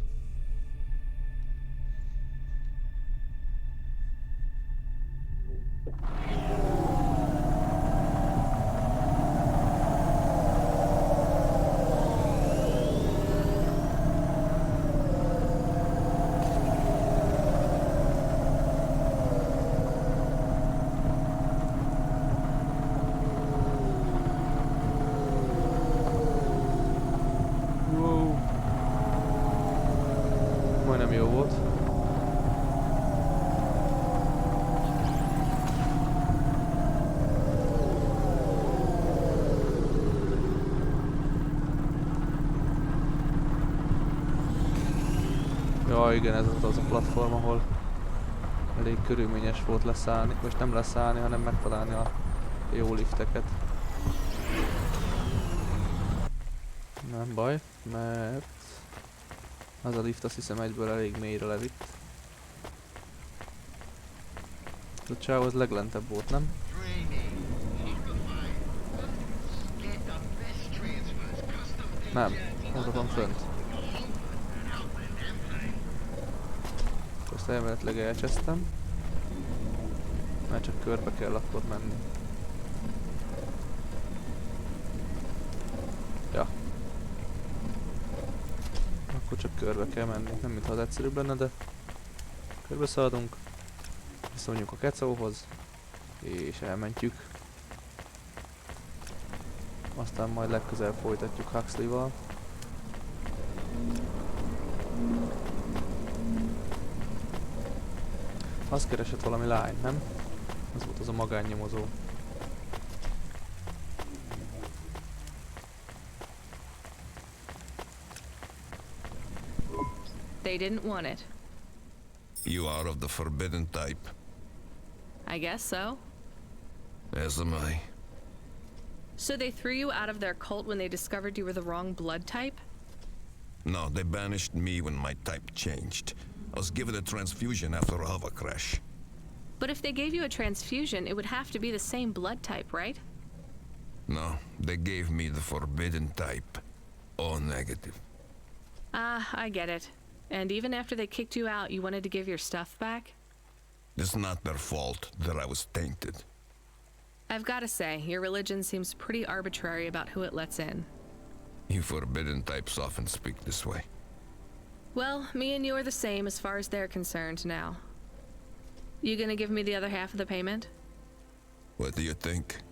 Majdnem jó volt. Ja, igen, ez az a platform, ahol elég körülményes volt leszállni. Most nem leszállni, hanem megtalálni a jó lifteket. Nem baj, mert az a lift azt hiszem egyből elég mélyre levitt. A csáv az leglentebb volt, nem? Nem, oda van fönt. Ezt elméletileg elcsesztem. Mert csak körbe kell akkor menni. Ja. Akkor csak körbe kell menni. Nem mintha az egyszerűbb lenne, de körbe szaladunk. Viszonyunk a kecóhoz. És elmentjük. Aztán majd legközelebb folytatjuk Huxley-val. Azt keresett valami lány, nem? Ez volt az a magánnyomozó. They didn't want it. You are of the forbidden type. I guess so. As am I. So they threw you out of their cult when they discovered you were the wrong blood type? No, they banished me when my type changed. I was given a transfusion after a hover crash. But if they gave you a transfusion, it would have to be the same blood type, right? No, they gave me the forbidden type. O negative. Ah, I get it. And even after they kicked you out, you wanted to give your stuff back? It's not their fault that I was tainted. I've got to say, your religion seems pretty arbitrary about who it lets in. You forbidden types often speak this way. Well, me and you are the same as far as they're concerned now. You gonna give me the other half of the payment? What do you think?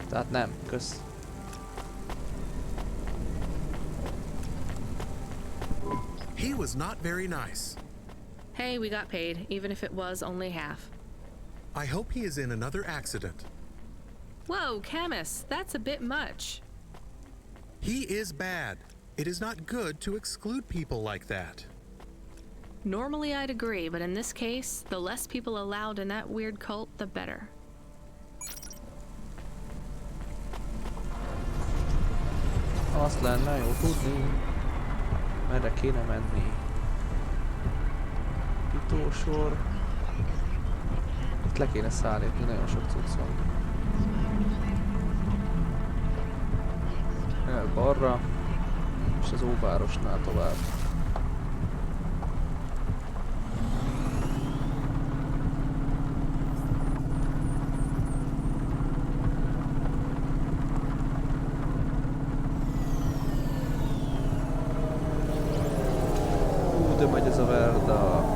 Tehát nem, kösz. He was not very nice. Hey, we got paid, even if it was only half. I hope he is in another accident. Whoa, Camus, that's a bit much. He is bad. It is not good to exclude people like that. Normally I'd agree, but in this case, the less people allowed in that weird cult, the better. Azt lenne jó tudni, merre kéne menni. Jutósor. Itt le kéne szállítni, nagyon sok cucc van. El balra, és az óvárosnál tovább. De megy ez a Verda.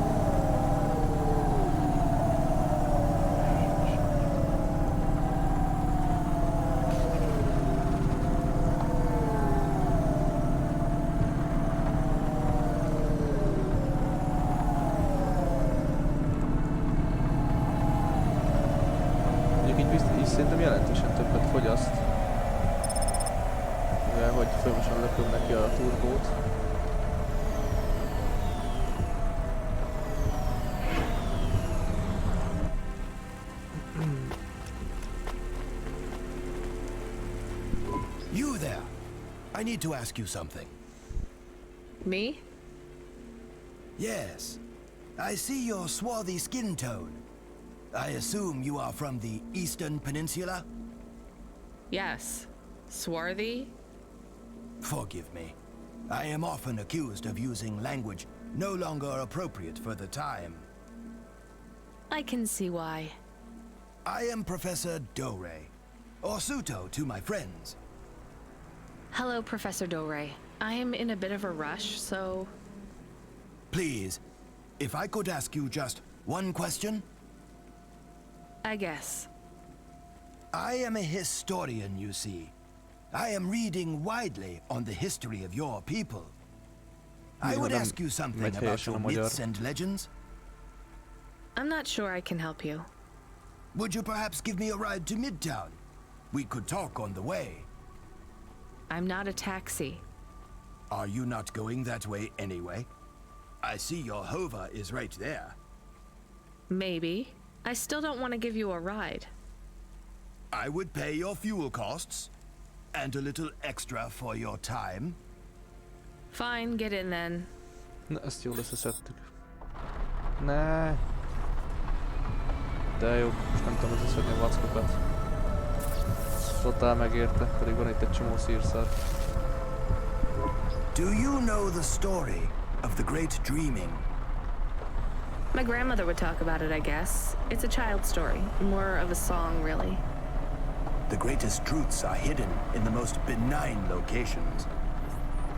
Mondjuk így szerintem jelentősen többet fogyaszt. Mivel hogy folyamatosan lököm neki a turbót. You there. I need to ask you something. Me? Yes. I see your swarthy skin tone. I assume you are from the Eastern Peninsula? Yes. Swarthy? Forgive me. I am often accused of using language no longer appropriate for the time. I can see why. I am Professor Dore, or Suto to my friends. Hello, Professor Dore. I am in a bit of a rush, so... Please, if I could ask you just one question? I guess. I am a historian, you see. I am reading widely on the history of your people. I would ask you something about your myths and legends. I'm not sure I can help you. Would you perhaps give me a ride to Midtown? We could talk on the way. I'm not a taxi. Are you not going that way anyway? I see your hover is right there. Maybe. I still don't want to give you a ride. I would pay your fuel costs, and a little extra for your time. Fine, get in then. Na, ezt jól összeszedtük. Ne. De jó, most nem tudom összeszedni a vackokat. Totál megérte, pedig van itt egy csomó szírszar. Do you know the story of the Great Dreaming? My grandmother would talk about it, I guess. It's a child's story, more of a song, really. The greatest truths are hidden in the most benign locations.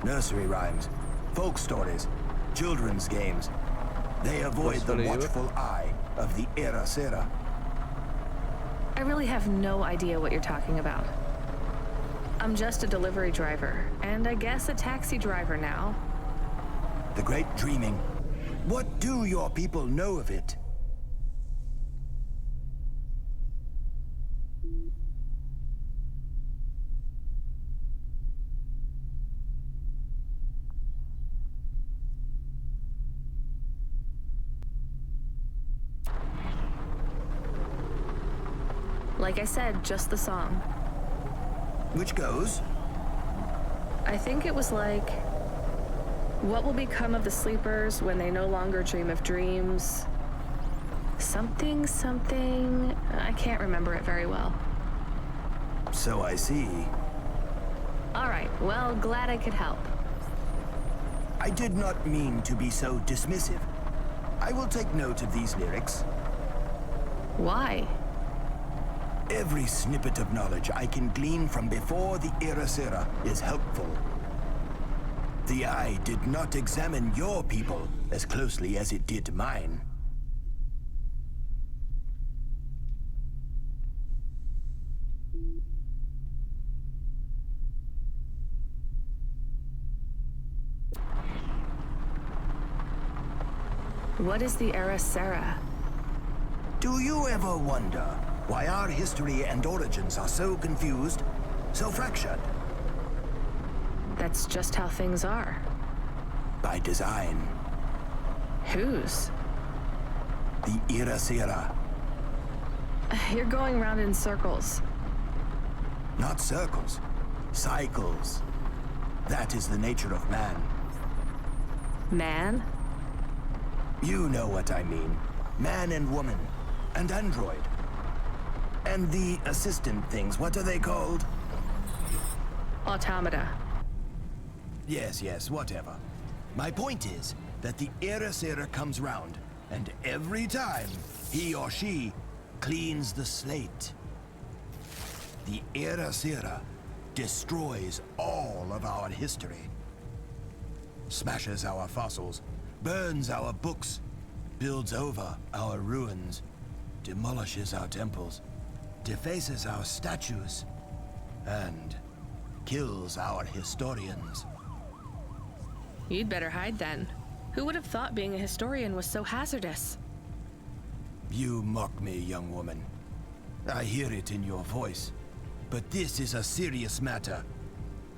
Nursery rhymes, folk stories, children's games. They avoid the watchful eye of the Era Sera. I really have no idea what you're talking about. I'm just a delivery driver, and I guess a taxi driver now. The Great Dreaming. What do your people know of it? Like I said, just the song. Which goes? I think it was like, what will become of the sleepers when they no longer dream of dreams? Something, something. I can't remember it very well. So I see. All right, well, glad I could help. I did not mean to be so dismissive. I will take note of these lyrics. Why? Every snippet of knowledge I can glean from before the Era Sera is helpful. The Eye did not examine your people as closely as it did mine. What is the Era Sera? Do you ever wonder why our history and origins are so confused, so fractured? That's just how things are. By design. Whose? The Era Sera. You're going round in circles. Not circles, cycles. That is the nature of man. Man? You know what I mean. Man and woman, and android. And the assistant things, what are they called? Automata. Yes, whatever. My point is that the Era Sera comes round, and every time, he or she cleans the slate. The Era Sera destroys all of our history. Smashes our fossils, burns our books, builds over our ruins, demolishes our temples, defaces our statues, and kills our historians. You'd better hide then. Who would have thought being a historian was so hazardous? You mock me, young woman. I hear it in your voice. But this is a serious matter.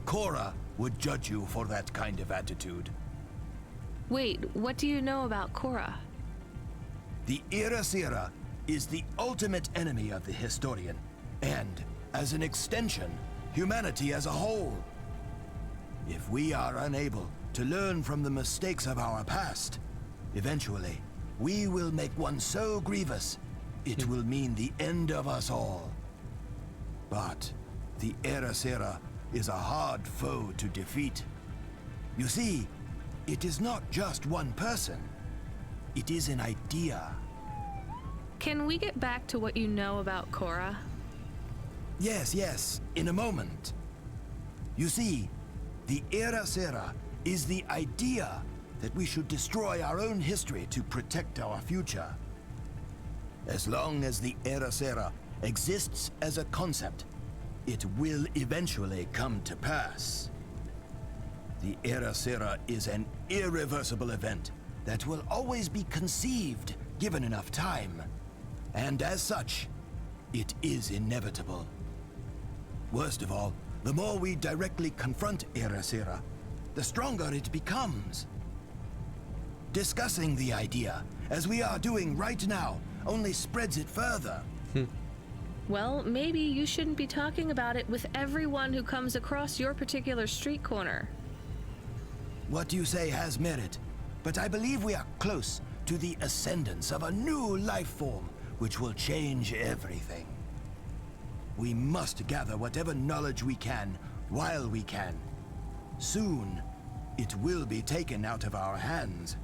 Cora would judge you for that kind of attitude. Wait, what do you know about Cora? The Era Sera is the ultimate enemy of the historian, and, as an extension, humanity as a whole. If we are unable to learn from the mistakes of our past, eventually, we will make one so grievous, it will mean the end of us all. But the Era Sera is a hard foe to defeat. You see, it is not just one person. It is an idea. Can we get back to what you know about Cora? Yes, in a moment. You see, the Era Sera is the idea that we should destroy our own history to protect our future. As long as the Era Sera exists as a concept, it will eventually come to pass. The Era Sera is an irreversible event that will always be conceived given enough time. And as such, it is inevitable. Worst of all, the more we directly confront Era Sera, the stronger it becomes. Discussing the idea, as we are doing right now, only spreads it further. Well, maybe you shouldn't be talking about it with everyone who comes across your particular street corner. What you say has merit, but I believe we are close to the ascendance of a new life form, which will change everything. We must gather whatever knowledge we can, while we can. Soon, it will be taken out of our hands.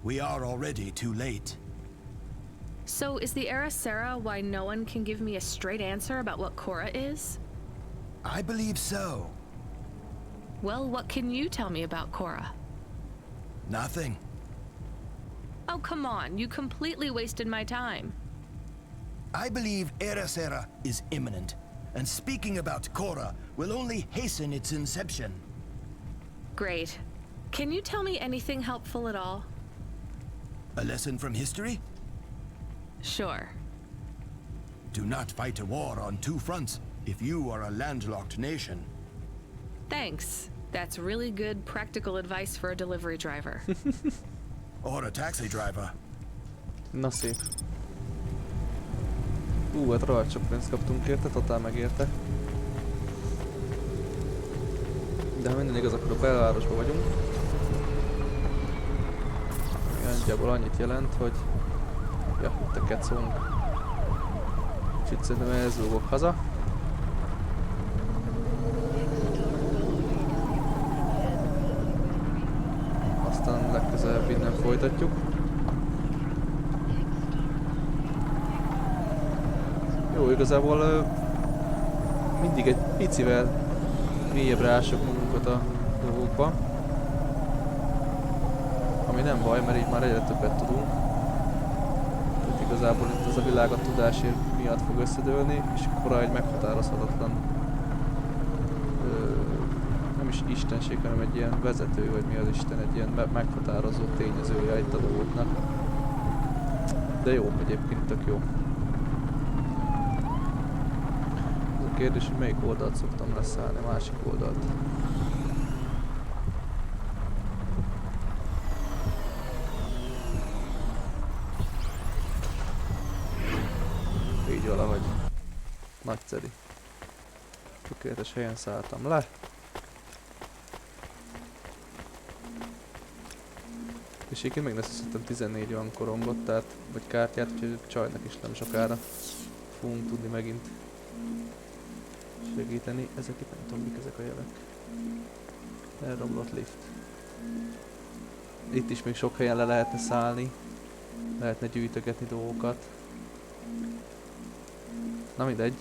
We are already too late. So is the era Sarah why no one can give me a straight answer about what Cora is? I believe so. Well, what can you tell me about Cora? Nothing. Oh, come on. You completely wasted my time. I believe Era Sera is imminent, and speaking about Cora will only hasten its inception. Great. Can you tell me anything helpful at all? A lesson from history? Sure. Do not fight a war on two fronts if you are a landlocked nation. Thanks. That's really good practical advice for a delivery driver. Or a taxi driver. Na szép. Hát rohadt sok pénzt kaptunk érte, totál megérte. De ha minden igaz, akkor a belvárosban vagyunk. Nagyjából annyit jelent, hogy... Ja, itt a kecónk. Úgyhogy szerintem elzúgok haza. Aztán legközelebb innen folytatjuk. Jó, igazából mindig egy picivel mélyebbre ássuk magunkat a dolgokba. Ami nem baj, mert így már egyre többet tudunk. Tehát igazából itt ez a világ a tudásért miatt fog összedőlni, és Cora egy meghatározhatatlan nem is istenség, hanem egy ilyen vezető, vagy mi az Isten, egy ilyen meghatározó tényezője itt a dolgoknak. De jó, egyébként tök jó. Az a kérdés, hogy melyik oldalt szoktam leszállni, a másik oldalt. Így valahogy. Nagyszerű. Tökéletes helyen szálltam le. És én még összeszedtem 14 olyan korombot, tehát, vagy kártyát, úgyhogy csajnak is nem sokára fogunk tudni megint segíteni. Ezek itt nem tudom, mik ezek a jelek. Elromlott lift. Itt is még sok helyen le lehetne szállni. Lehetne gyűjtögetni dolgokat. Na mindegy.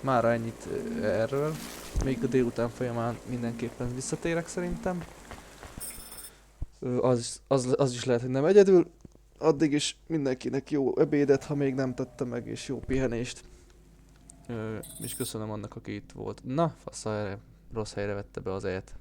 Mára ennyit erről. Még a délután folyamán mindenképpen visszatérek szerintem. Az is lehet, hogy nem egyedül. Addig is mindenkinek jó ebédet, ha még nem tette meg, és jó pihenést. És köszönöm annak, aki itt volt. Na, fassa erre, rossz helyre vette be az ejet.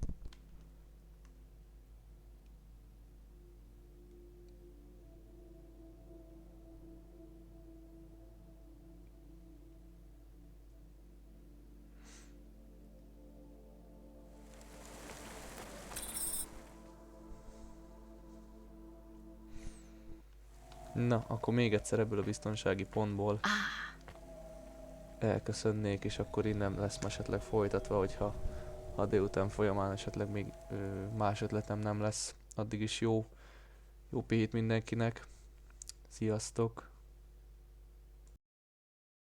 Na, akkor még egyszer ebből a biztonsági pontból elköszönnék, és akkor innen lesz esetleg folytatva, hogyha a délután folyamán esetleg még más ötletem nem lesz. Addig is jó pihit mindenkinek. Sziasztok!